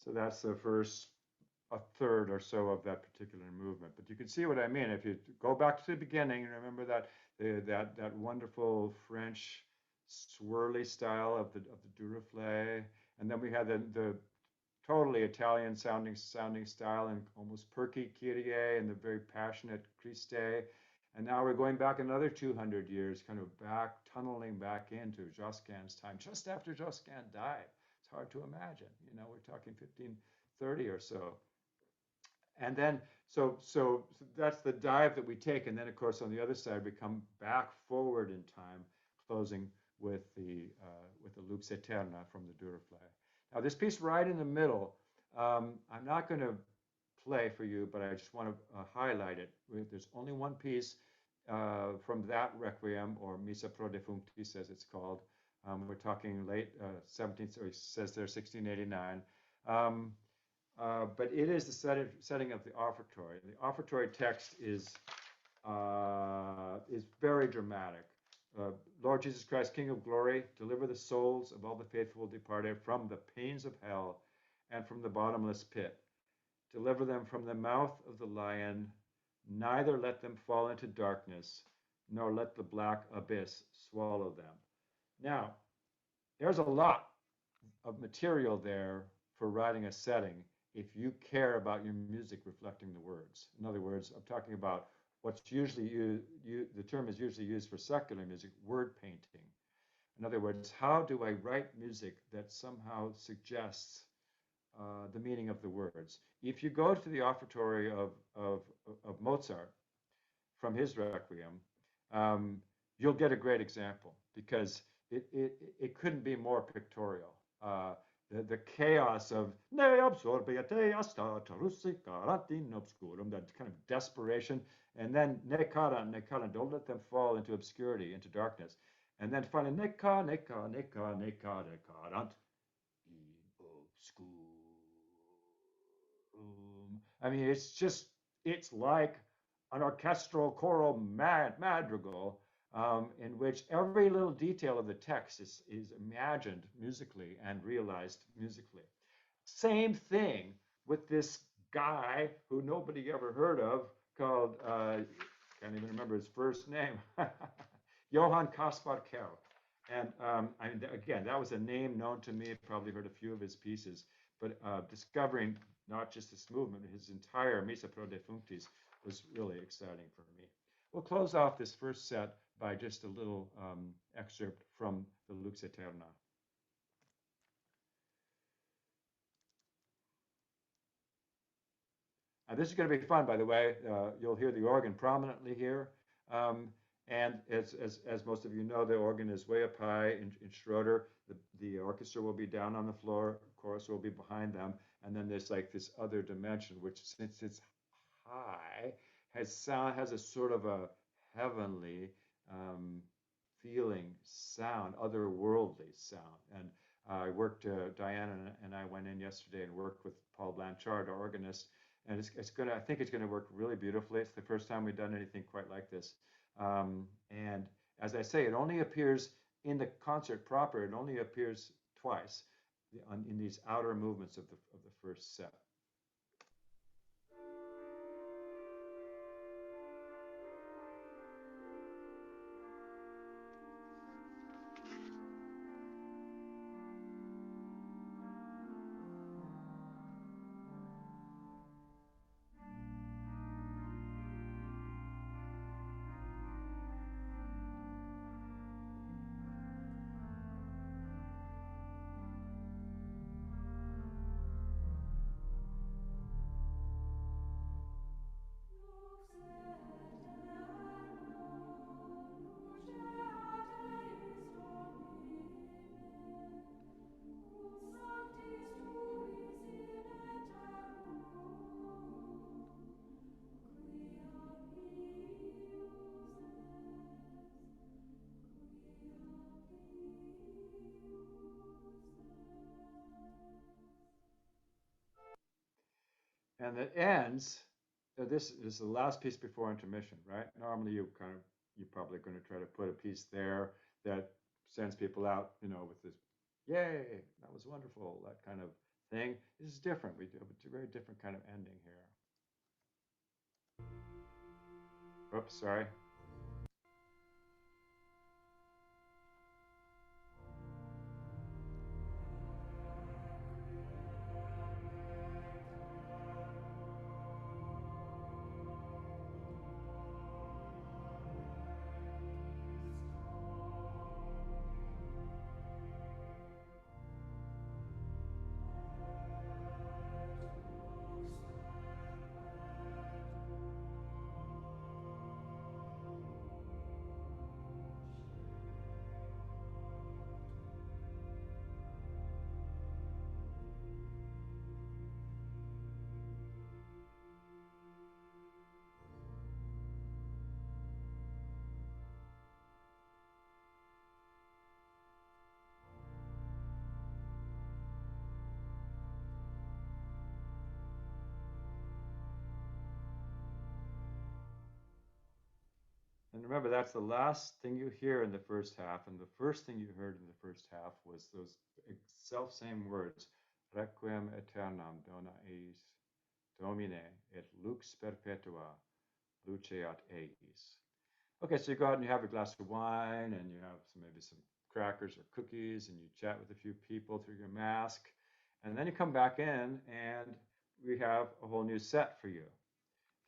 B: So that's the first a third or so of that particular movement. But you can see what I mean. If you go back to the beginning, remember that that wonderful French swirly style of the Duruflé, and then we had the totally Italian sounding style and almost perky Kyrie and the very passionate Christe. And now we're going back another 200 years, kind of back, tunneling back into Josquin's time, just after Josquin died. It's hard to imagine. We're talking 1530 or so. And then, so that's the dive that we take. And then, of course, on the other side, we come back forward in time, closing with the Lux Eterna from the Duruflé. Now, this piece right in the middle, I'm not going to play for you, but I just want to highlight it. There's only one piece from that Requiem, or Missa pro defunctis, as it's called. We're talking late 17th, or it says there 1689. But it is the setting of the offertory. The offertory text is very dramatic. Lord Jesus Christ, King of glory, deliver the souls of all the faithful departed from the pains of hell and from the bottomless pit. Deliver them from the mouth of the lion, neither let them fall into darkness, nor let the black abyss swallow them. Now, there's a lot of material there for writing a setting if you care about your music reflecting the words. In other words, I'm talking about what's usually the term is usually used for secular music, word painting. In other words, how do I write music that somehow suggests the meaning of the words? If you go to the offertory of Mozart from his Requiem, you'll get a great example because it couldn't be more pictorial. The chaos of ne absorbiate asta rusicarat in obscurum, that kind of desperation, and then ne cara, don't let them fall into obscurity, into darkness. And then finally, ne carant in obscurum. I mean, it's like an orchestral choral madrigal in which every little detail of the text is imagined musically and realized musically. Same thing with this guy who nobody ever heard of called, can't even remember his first name, Johann Caspar Kell. And again, that was a name known to me. I've probably heard a few of his pieces, but discovering not just this movement, but his entire Missa pro defunctis was really exciting for me. We'll close off this first set by just a little excerpt from the Lux Eterna. This is going to be fun, by the way. You'll hear the organ prominently here. And as most of you know, the organ is way up high in Schroeder. The orchestra will be down on the floor, chorus will be behind them. And then there's like this other dimension, which since it's high, has a sort of a heavenly feeling sound, otherworldly sound. And I worked, Diana and I went in yesterday and worked with Paul Blanchard, our organist, and I think it's gonna work really beautifully. It's the first time we've done anything quite like this, and As I say, it only appears in the concert proper. It only appears twice in these outer movements of the first set. And it ends. This is the last piece before intermission, right? Normally, you're probably going to try to put a piece there that sends people out, with this, "Yay, that was wonderful," that kind of thing. This is different. We do a very different kind of ending here. Oops, sorry. And remember, that's the last thing you hear in the first half. And the first thing you heard in the first half was those self same words, Requiem aeternam dona eis Domine et lux perpetua luceat eis. Okay, so you go out and you have a glass of wine and you have maybe some crackers or cookies and you chat with a few people through your mask. And then you come back in and we have a whole new set for you.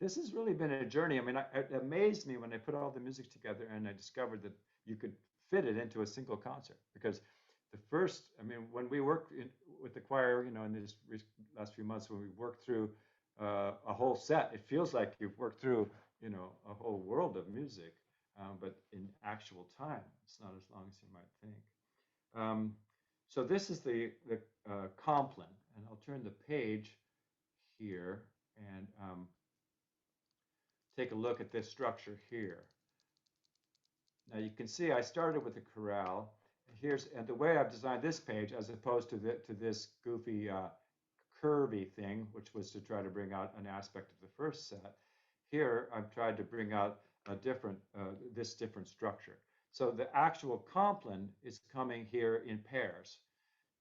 B: This has really been a journey. I mean, it amazed me when I put all the music together and I discovered that you could fit it into a single concert. Because I mean, when we worked with the choir, in these last few months, when we worked through a whole set, it feels like you've worked through, a whole world of music. But in actual time, it's not as long as you might think. So this is the Compline, and I'll turn the page here and take a look at this structure here. Now you can see I started with the chorale. And the way I've designed this page, as opposed to this goofy curvy thing, which was to try to bring out an aspect of the first set. Here I've tried to bring out this different structure. So the actual Compline is coming here in pairs,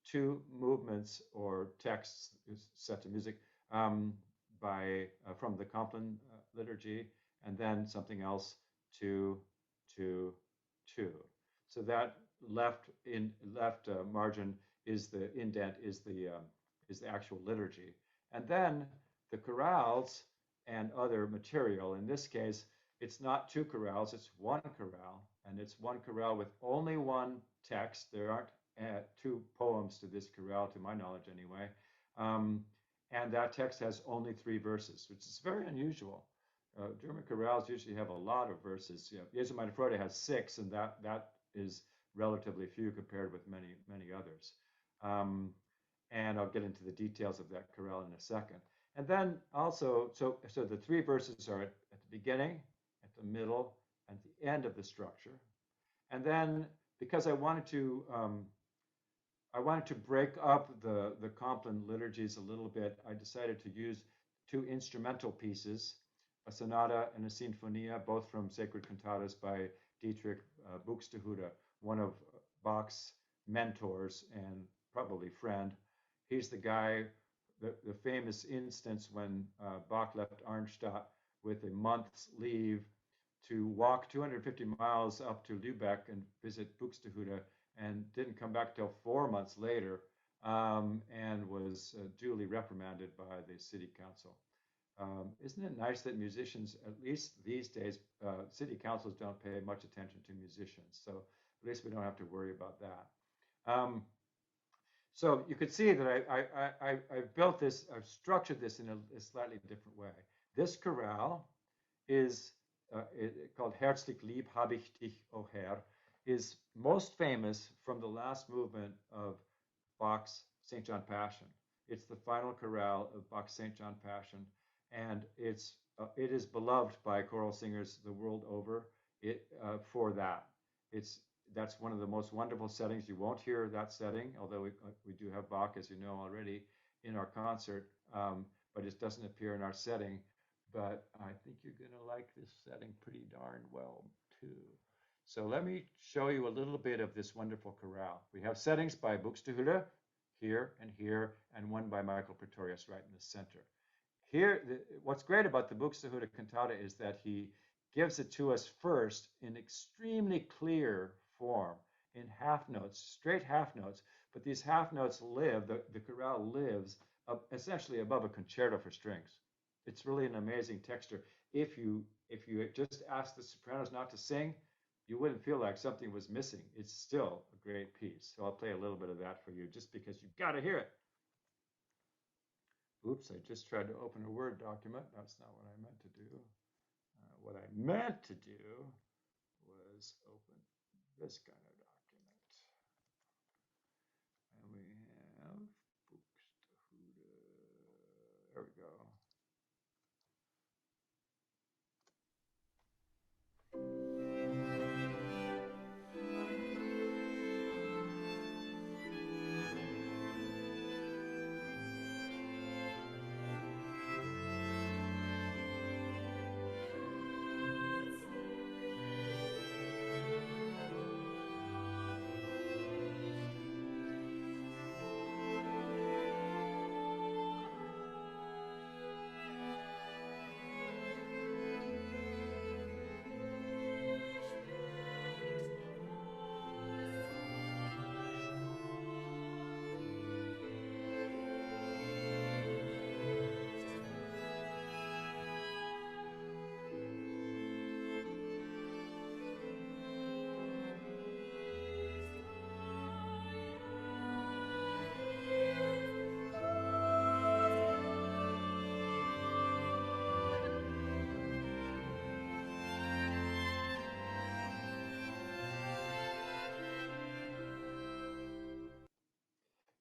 B: two movements or texts set to music from the Compline liturgy, and then something else two, two, two. So that left margin is the indent, is the actual liturgy, and then the chorales and other material. In this case, it's not two chorales; it's one chorale, and it's one chorale with only one text. There aren't two poems to this chorale, to my knowledge, anyway. And that text has only 3 verses, which is very unusual. German chorales usually have a lot of verses. Jesu meine Freude has 6, and that is relatively few compared with many others. And I'll get into the details of that chorale in a second. And then also, so the 3 verses are at the beginning, at the middle, and the end of the structure. And then, because I wanted to break up the Compline liturgies a little bit, I decided to use 2 instrumental pieces, a sonata and a sinfonia, both from sacred cantatas by Dietrich Buxtehude, one of Bach's mentors and probably friend. He's the guy, the famous instance when Bach left Arnstadt with a month's leave to walk 250 miles up to Lübeck and visit Buxtehude, and didn't come back till 4 months later, and was duly reprimanded by the city council. Isn't it nice that musicians, at least these days, city councils don't pay much attention to musicians, so at least we don't have to worry about that. Um, so you could see that I've built this, I've structured this in a slightly different way. This chorale is called Herzlich lieb hab ich dich, o Herr, is most famous from the last movement of Bach's St. John Passion. It's the final chorale of Bach's St. John Passion, and it is beloved by choral singers the world over. For that, it's that's one of the most wonderful settings. You won't hear that setting, although we do have Bach, as you know already, in our concert, but it doesn't appear in our setting. But I think you're going to like this setting pretty darn well, too. So let me show you a little bit of this wonderful chorale. We have settings by Buxtehude here, and one by Michael Pretorius right in the center. Here, what's great about the Buxtehude cantata is that he gives it to us first in extremely clear form, in half notes, straight half notes, but these half notes live, the chorale lives essentially above a concerto for strings. It's really an amazing texture. If you just ask the sopranos not to sing, you wouldn't feel like something was missing. It's still a great piece. So I'll play a little bit of that for you just because you've got to hear it. Oops, I just tried to open a Word document. That's not what I meant to do. What I meant to do was open this kind of document. And we have Buxtehude. There we go.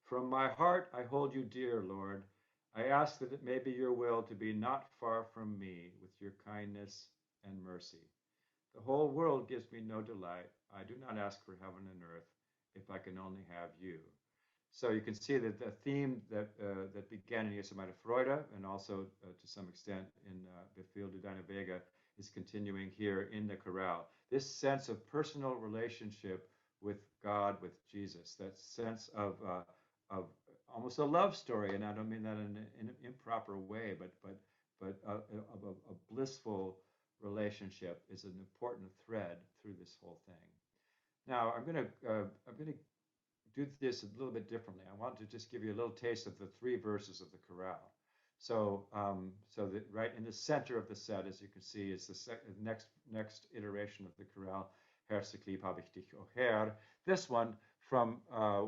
B: From my heart I hold you dear, Lord. I ask that it may be your will to be not far from me with your kindness and mercy. The whole world gives me no delight. I do not ask for heaven and earth if I can only have you. So you can see that the theme that began in Jesu Freude and also to some extent in Befehl du deine Wege is continuing here in the chorale. This sense of personal relationship with God, with Jesus, that sense of almost a love story, and I don't mean that in an improper way, but of a blissful relationship is an important thread through this whole thing. Now I'm going to do this a little bit differently. I want to just give you a little taste of the three verses of the chorale. So that right in the center of the set, as you can see, is the next iteration of the chorale, Herzlich lieb hab ich dich, o Herr. This one from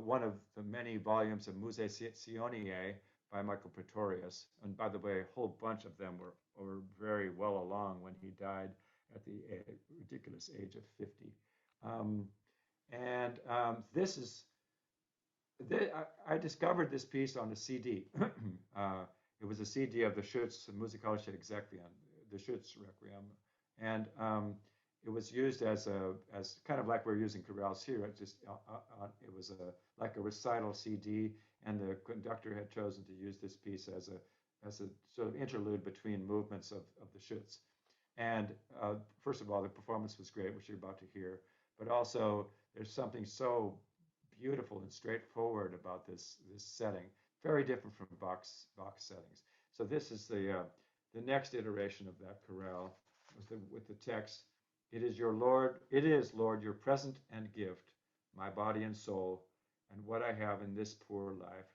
B: one of the many volumes of Musicioniae by Michael Pretorius. And by the way, a whole bunch of them were very well along when he died at the ridiculous age of 50. This is I discovered this piece on a CD. It was a CD of the Schütz Musikalische Exequien, the Schütz Requiem, and it was used as kind of like we're using chorales here. It was like a recital CD, and the conductor had chosen to use this piece as a sort of interlude between movements of the Schütz. And first of all, the performance was great, which you're about to hear. But also, there's something so beautiful and straightforward about this setting, very different from Bach's settings. So this is the next iteration of that chorale with the text. It is your Lord, it is Lord, your present and gift, my body and soul, and what I have in this poor life,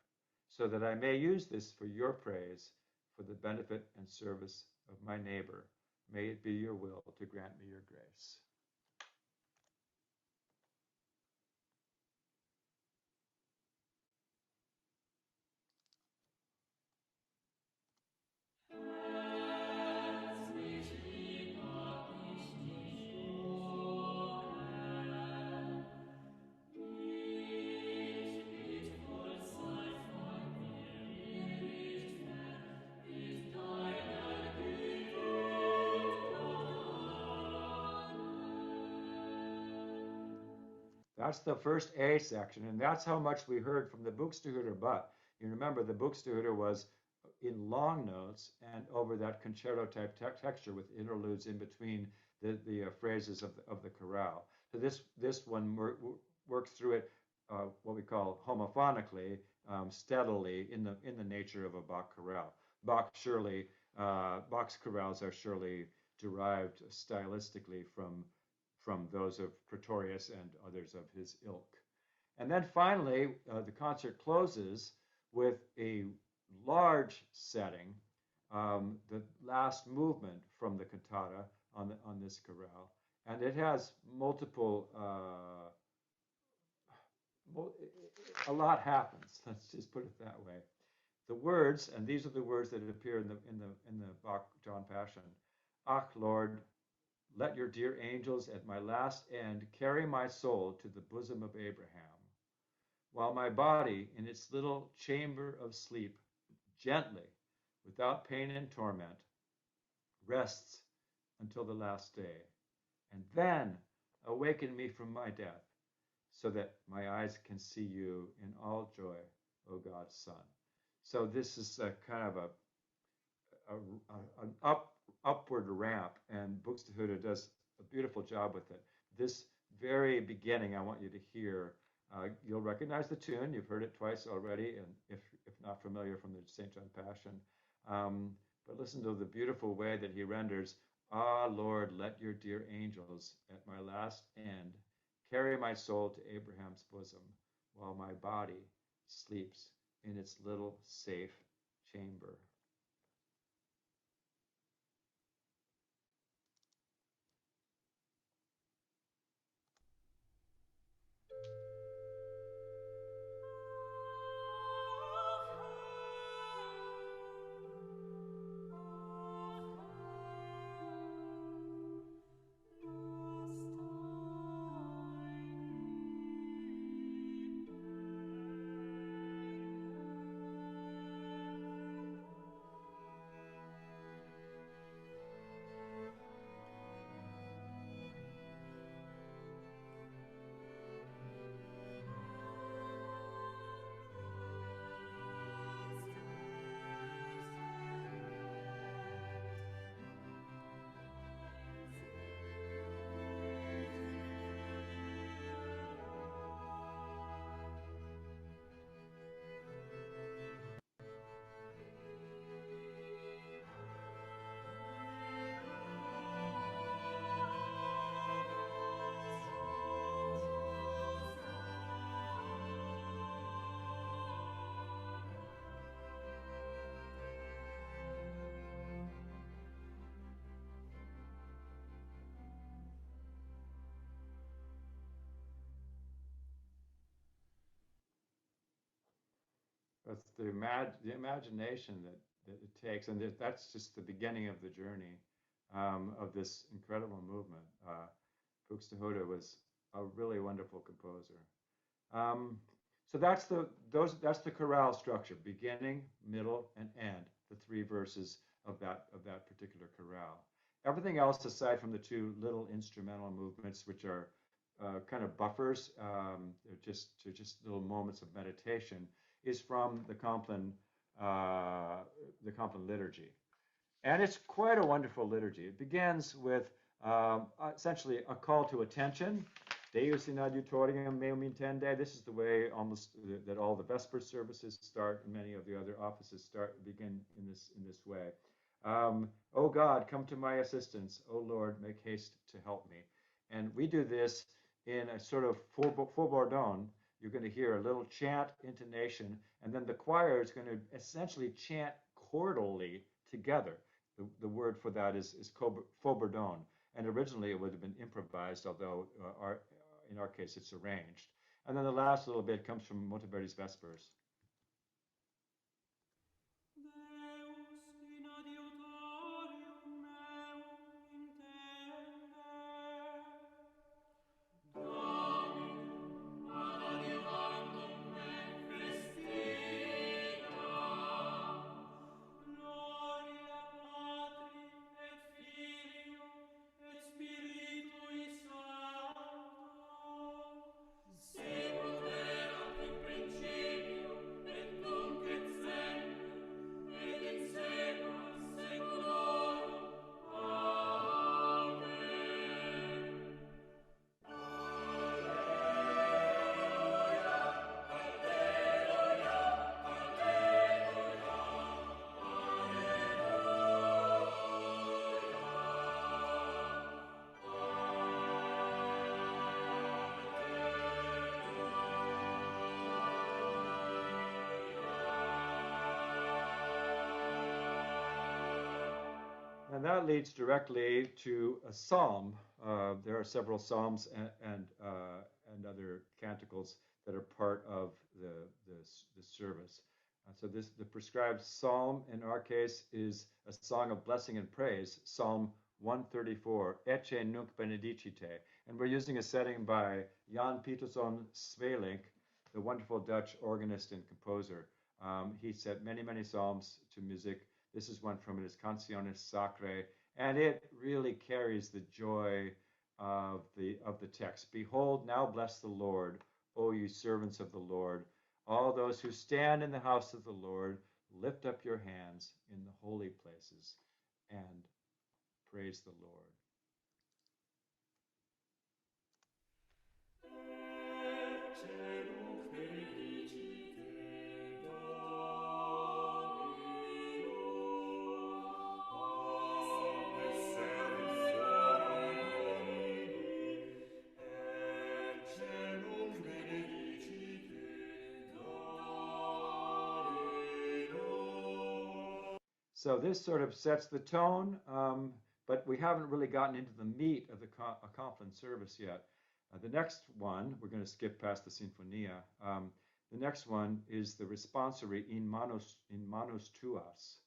B: so that I may use this for your praise, for the benefit and service of my neighbor. May it be your will to grant me your grace. That's the first A section, and that's how much we heard from the Buxtehude. But you remember the Buxtehude was in long notes and over that concerto type texture with interludes in between the phrases of the chorale. So this one works through it what we call homophonically, steadily in the nature of a Bach chorale. Bach's chorales are surely derived stylistically from those of Pretorius and others of his ilk. And then finally, the concert closes with a large setting, the last movement from the cantata on this chorale, and it has multiple. A lot happens. Let's just put it that way. The words, and these are the words that appear in the Bach John Passion. Ach Lord, let your dear angels at my last end carry my soul to the bosom of Abraham, while my body in its little chamber of sleep gently, without pain and torment, rests until the last day. And then awaken me from my death, so that my eyes can see you in all joy, O God's Son. So this is a kind of an upward ramp, and Buxtehude does a beautiful job with it. This very beginning, I want you to hear. You'll recognize the tune. You've heard it twice already, and if not familiar from the St. John Passion. Um, but listen to the beautiful way that he renders, Ah, Lord, let your dear angels at my last end carry my soul to Abraham's bosom, while my body sleeps in its little safe chamber. That's the imagination that it takes, and that's just the beginning of the journey of this incredible movement. Buxtehude was a really wonderful composer. Um, so that's the chorale structure: beginning, middle, and end. The three verses of that particular chorale. Everything else, aside from the two little instrumental movements, which are kind of buffers, they're just little moments of meditation, is from the Compline liturgy. And it's quite a wonderful liturgy. It begins with essentially a call to attention. Deus in adiutorium meum intende. This is the way almost that all the Vesper services start, and many of the other offices begin in this way. O God, come to my assistance. O Lord, make haste to help me. And we do this in a sort of four You're going to hear a little chant intonation, and then the choir is going to essentially chant chordally together. The word for that is faux and originally it would have been improvised, although in our case it's arranged. And then the last little bit comes from Monteverdi's Vespers.
C: Deus in adiutorium meum intende. Dominum ad adiuvandum me festina. Gloria Patri et Filio et Spiritui Sancto. Sicut erat in principio et nunc et semper et in saecula saeculorum. Amen.
B: And that leads directly to a psalm. There are several psalms and other canticles that are part of the service. So the prescribed psalm in our case is a song of blessing and praise, Psalm 134, Ecce nunc benedicite. And we're using a setting by Jan Pieterszoon Sweelinck, the wonderful Dutch organist and composer. He set many, many psalms to music. This is one from his Canciones Sacrae, and it really carries the joy of the text. Behold, now bless the Lord, O you servants of the Lord. All those who stand in the house of the Lord, lift up your hands in the holy places and praise the Lord. So this sort of sets the tone, but we haven't really gotten into the meat of the Compline service yet. The next one, we're going to skip past the Sinfonia. The next one is the responsory in manus tuas.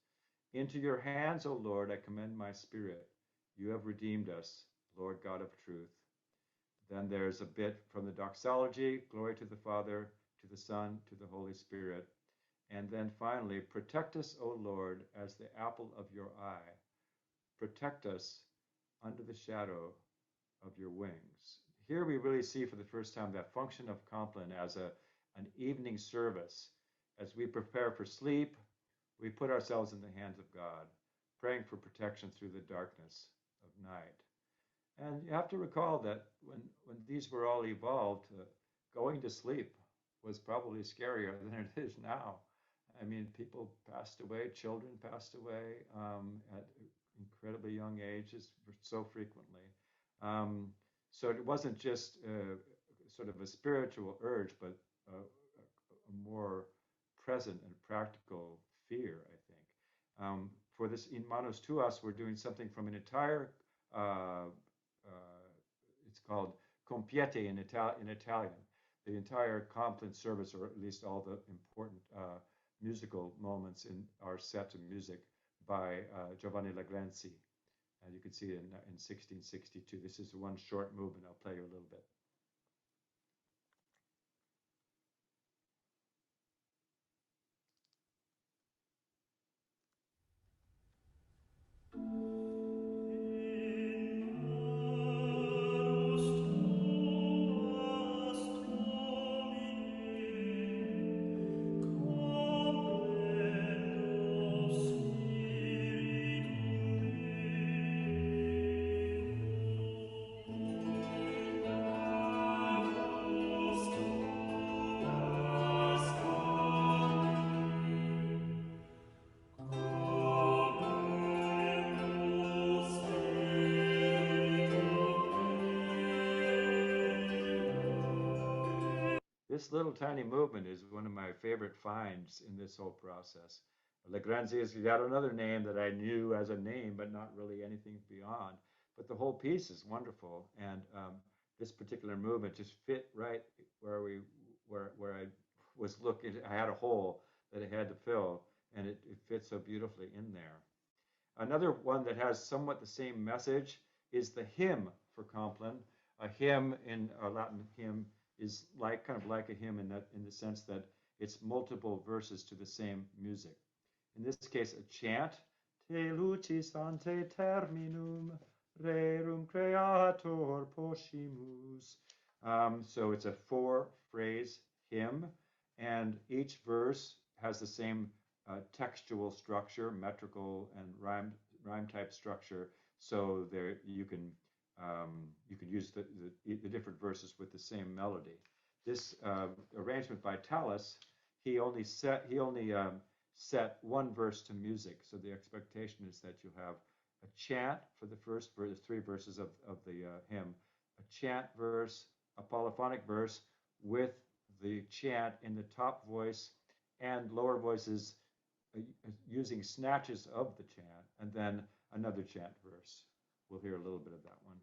B: Into your hands, O Lord, I commend my spirit. You have redeemed us, Lord God of truth. Then there's a bit from the doxology, glory to the Father, to the Son, to the Holy Spirit. And then finally, protect us, O Lord, as the apple of your eye. Protect us under the shadow of your wings. Here we really see for the first time that function of Compline as an evening service. As we prepare for sleep, we put ourselves in the hands of God, praying for protection through the darkness of night. And you have to recall that when these were all evolved, going to sleep was probably scarier than it is now. I mean, people passed away, children passed away at incredibly young ages so frequently. So it wasn't just sort of a spiritual urge, but a more present and practical fear, I think. For this In Manus Tuas, we're doing something from an entire, it's called Compiete in Italian, the entire Compline service, or at least all the important musical moments are set to music by Giovanni Lagrenzi. And you can see it in 1662. This is one short movement. I'll play you a little bit. this little tiny movement is one of my favorite finds in this whole process. Legrenzi has got another name that I knew as a name, but not really anything beyond. But the whole piece is wonderful, and this particular movement just fit right where I was looking. I had a hole that I had to fill, and it fits so beautifully in there. Another one that has somewhat the same message is the hymn for Compline. A hymn in a Latin hymn is like kind of like a hymn in the sense that it's multiple verses to the same music. In this case, a chant, Te lucis ante terminum, rerum creator poscimus. So it's a 4-phrase hymn, and each verse has the same textual structure, metrical and rhyme type structure. So there you can use the different verses with the same melody. This arrangement by Tallis, he only set one verse to music. So the expectation is that you have a chant for the first verse, 3 verses of the hymn, a chant verse, a polyphonic verse with the chant in the top voice and lower voices using snatches of the chant, and then another chant verse. We'll hear a little bit of that one.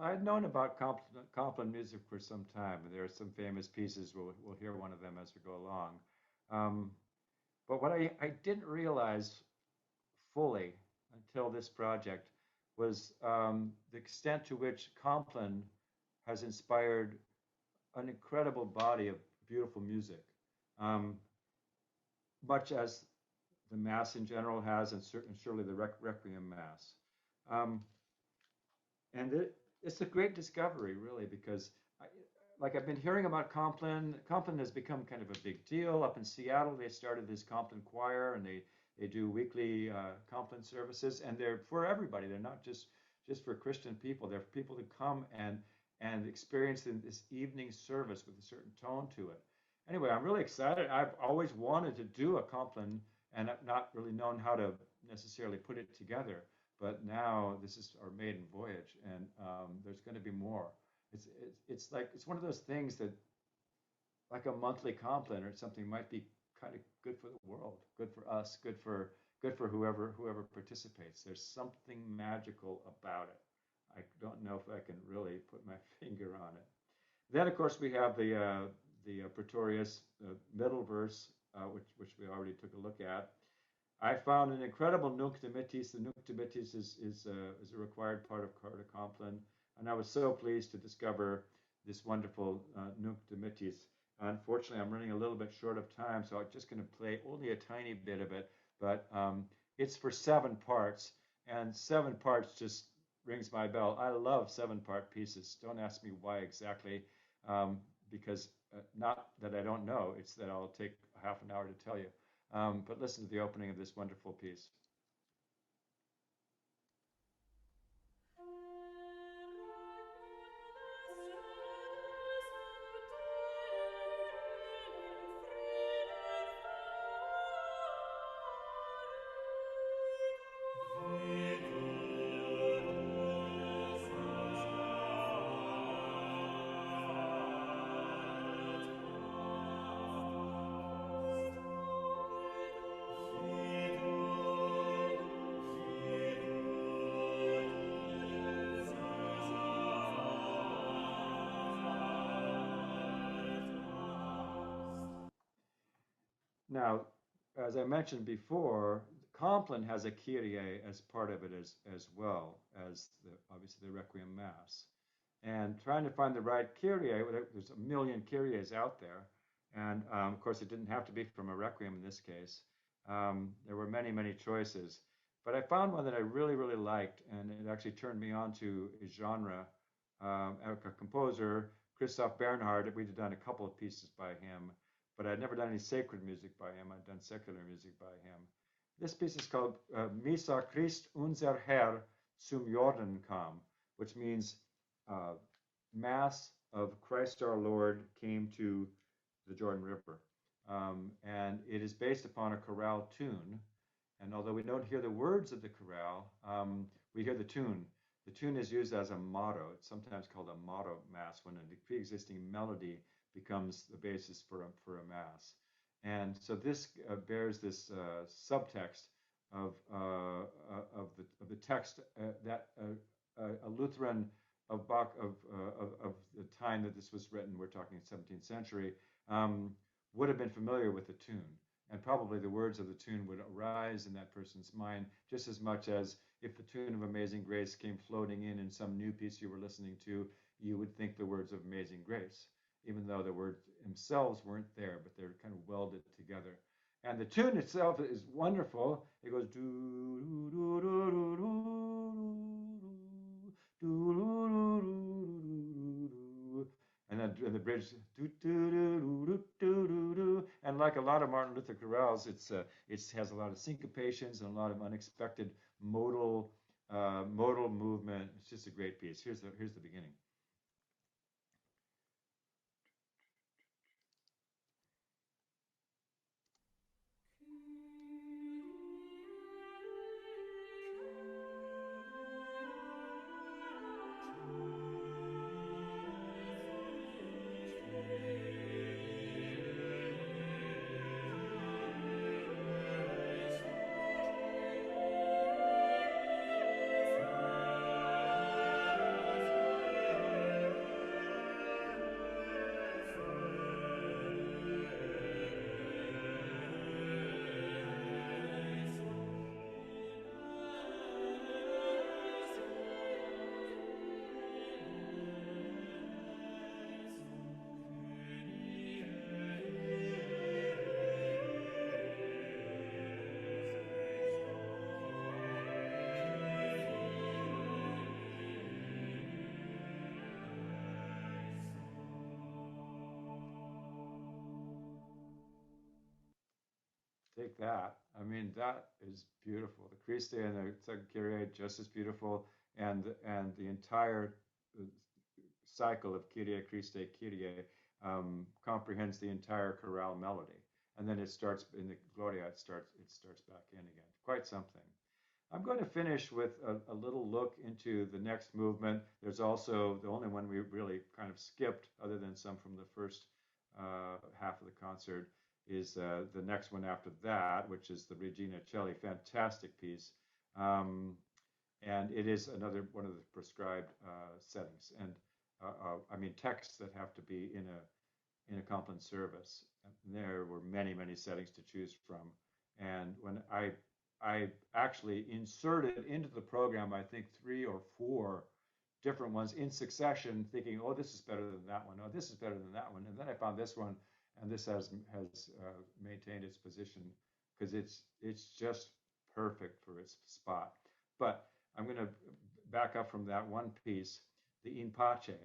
B: I'd known about Compline music for some time, and there are some famous pieces. We'll hear one of them as we go along. Um, but what I didn't realize fully until this project was the extent to which Compline has inspired an incredible body of beautiful music, um, much as the Mass in general has, and surely the Requiem Mass. Um, and it's a great discovery, really, because like I've been hearing about Compline. Compline has become kind of a big deal up in Seattle. They started this Compline choir, and they do weekly Compline services, and they're for everybody. They're not just for Christian people. They're for people to come and experience this evening service with a certain tone to it. Anyway, I'm really excited. I've always wanted to do a Compline, and I've not really known how to necessarily put it together. But now this is our maiden voyage, and there's going to be more. It's like it's one of those things that like a monthly Compline or something might be kind of good for the world, good for us, good for whoever participates. There's something magical about it. I don't know if I can really put my finger on it. Then of course we have the Pretorius middle verse, which we already took a look at. I found an incredible Nunc Dimittis. The Nunc Dimittis is a required part of Carta Compline, and I was so pleased to discover this wonderful Nunc Dimittis. Unfortunately, I'm running a little bit short of time, so I'm just going to play only a tiny bit of it, but it's for 7 parts, and 7 parts just rings my bell. I love 7-part pieces. Don't ask me why exactly, because not that I don't know, it's that I'll take half an hour to tell you. But listen to the opening of this wonderful piece. Now, as I mentioned before, Compline has a Kyrie as part of it as well as obviously the Requiem Mass. And trying to find the right Kyrie, there's a million Kyries out there. And of course, it didn't have to be from a Requiem in this case. There were many, many choices. But I found one that I really, really liked, and it actually turned me on to a genre. A composer, Christoph Bernhard, we'd done a couple of pieces by him, but I'd never done any sacred music by him. I'd done secular music by him. This piece is called Missa Christ unser Herr zum Jordan kam, which means Mass of Christ our Lord came to the Jordan River. And it is based upon a chorale tune. And although we don't hear the words of the chorale, we hear the tune. The tune is used as a motto. It's sometimes called a motto mass when a pre-existing melody becomes the basis for a mass. And so this bears this subtext of the text that a Lutheran of Bach of the time that this was written, we're talking 17th century, would have been familiar with the tune. And probably the words of the tune would arise in that person's mind just as much as if the tune of Amazing Grace came floating in some new piece you were listening to, you would think the words of Amazing Grace, even though the words themselves weren't there, but they're kind of welded together. And the tune itself is wonderful. It goes do do do do do do do, and then the bridge do do do do do do do. And like a lot of Martin Luther chorales, it has a lot of syncopations and a lot of unexpected modal movement. It's just a great piece. Here's the beginning. Take that. I mean, that is beautiful. The Christe and the second Kyrie just as beautiful, and the entire cycle of Kyrie, Christe, Kyrie comprehends the entire chorale melody, and then it starts in the Gloria. It starts back in again. Quite something. I'm going to finish with a little look into the next movement. There's also the only one we really kind of skipped, other than some from the first half of the concert, is the next one after that, which is the Regina Celli, fantastic piece. And it is another one of the prescribed settings, and I mean texts that have to be in a Compline service. And there were many, many settings to choose from. And when I actually inserted into the program, I think 3 or 4 different ones in succession, thinking, oh, this is better than that one. Oh, this is better than that one. And then I found this one, and this has maintained its position because it's just perfect for its spot. But I'm going to back up from that one piece, the In Pace.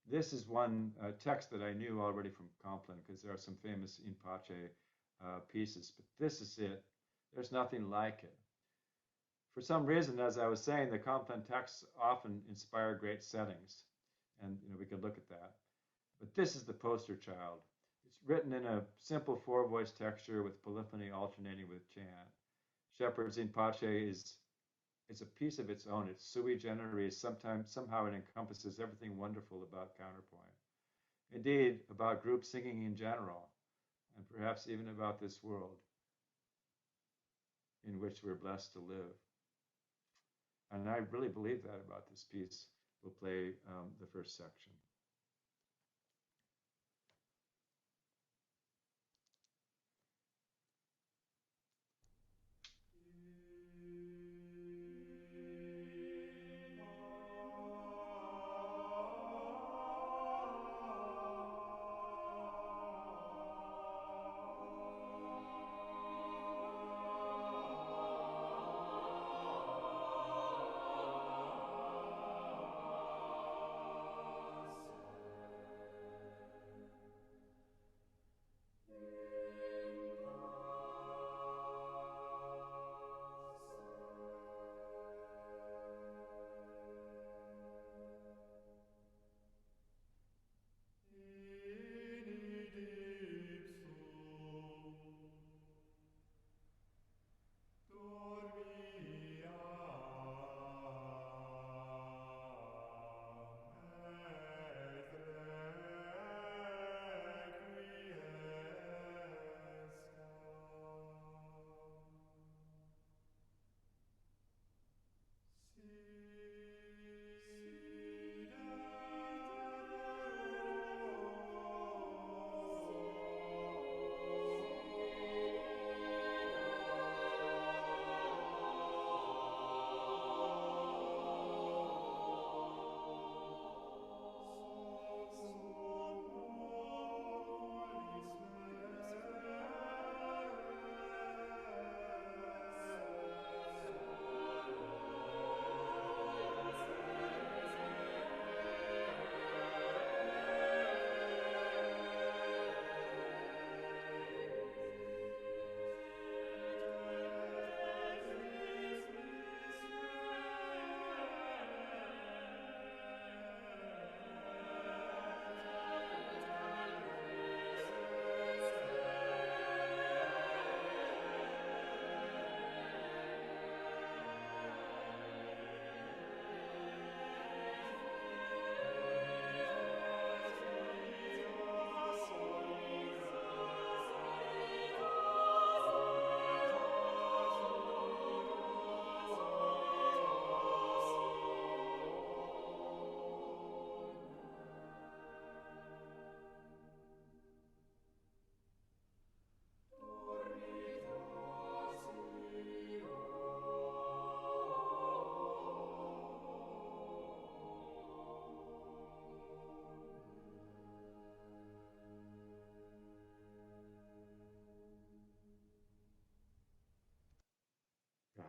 B: This is one text that I knew already from Compline because there are some famous In Pace pieces, but this is it. There's nothing like it. For some reason, as I was saying, the Compline texts often inspire great settings, and we could look at that. But this is the poster child. It's written in a simple 4-voice texture with polyphony alternating with chant. Shepherd's In Pace is a piece of its own. It's sui generis. Somehow it encompasses everything wonderful about counterpoint. Indeed, about group singing in general, and perhaps even about this world in which we're blessed to live. And I really believe that about this piece. We'll play the first section.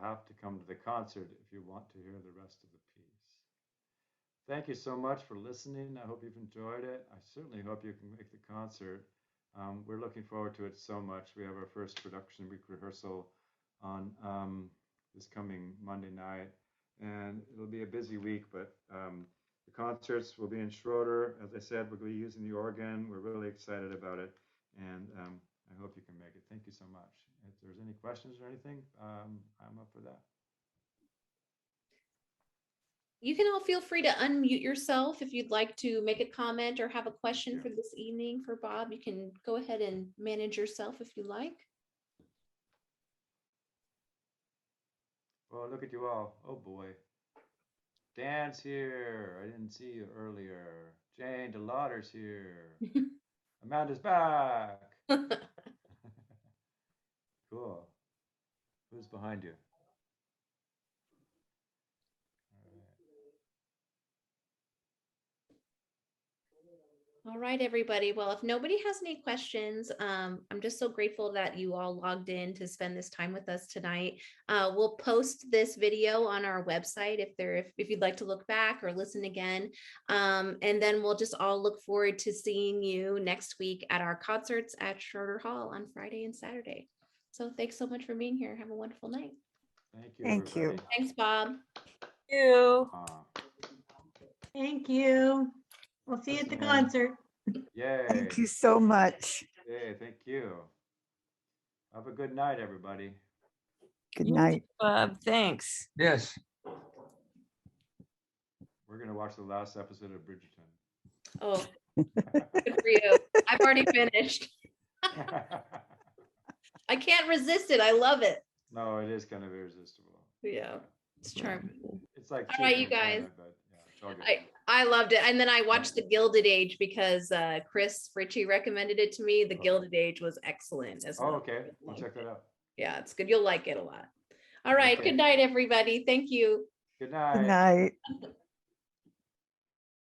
B: have to come to the concert if you want to hear the rest of the piece. Thank you so much for listening. I hope you've enjoyed it. I certainly hope you can make the concert. We're looking forward to it so much. We have our first production week rehearsal on this coming Monday night, and it'll be a busy week, but the concerts will be in Schroeder. As I said, we're going to be using the organ. We're really excited about it, and I hope you can make it. Thank you so much. If there's any questions or anything, I'm up for that.
A: You can all feel free to unmute yourself if you'd like to make a comment or have a question
B: Yeah.
A: for this evening for Bob. You can go ahead and manage yourself if you like.
B: Well, look at you all. Oh boy. Dan's here. I didn't see you earlier. Jane DeLauder's here. Amanda's back. Cool. Who's behind you?
A: All right, everybody. Well, if nobody has any questions, I'm just so grateful that you all logged in to spend this time with us tonight. We'll post this video on our website if you'd like to look back or listen again. And then we'll just all look forward to seeing you next week at our concerts at Schroeder Hall on Friday and Saturday. So thanks so much for being here. Have a wonderful night.
B: Thank you.
D: Thank you.
B: Everybody.
A: Thanks, Bob.
E: You.
F: Thank you. We'll see you at the
B: Listen, man.
F: concert.
B: Yay.
D: Thank you so much.
B: Yay. Thank you. Have a good night, everybody.
D: Good
E: You
D: night.
E: Bob, thanks.
G: Yes.
B: We're going to watch the last episode of Bridgerton.
A: Oh, good for you. I've already finished. I can't resist it. I love it.
B: No, it is kind of irresistible.
A: Yeah, it's charming.
B: It's like
A: All right,
B: cheap
A: you guys.
B: entertainment, but yeah, it's all good.
A: I loved it. And then I watched The Gilded Age because Chris Fritchie recommended it to me. The Gilded Age was excellent as
B: Oh,
A: well.
B: okay. I'll check that out.
A: Yeah, it's good. You'll like it a lot. All right.
B: Okay.
A: Good night, everybody. Thank you.
B: Good
D: Good
B: night.
D: night.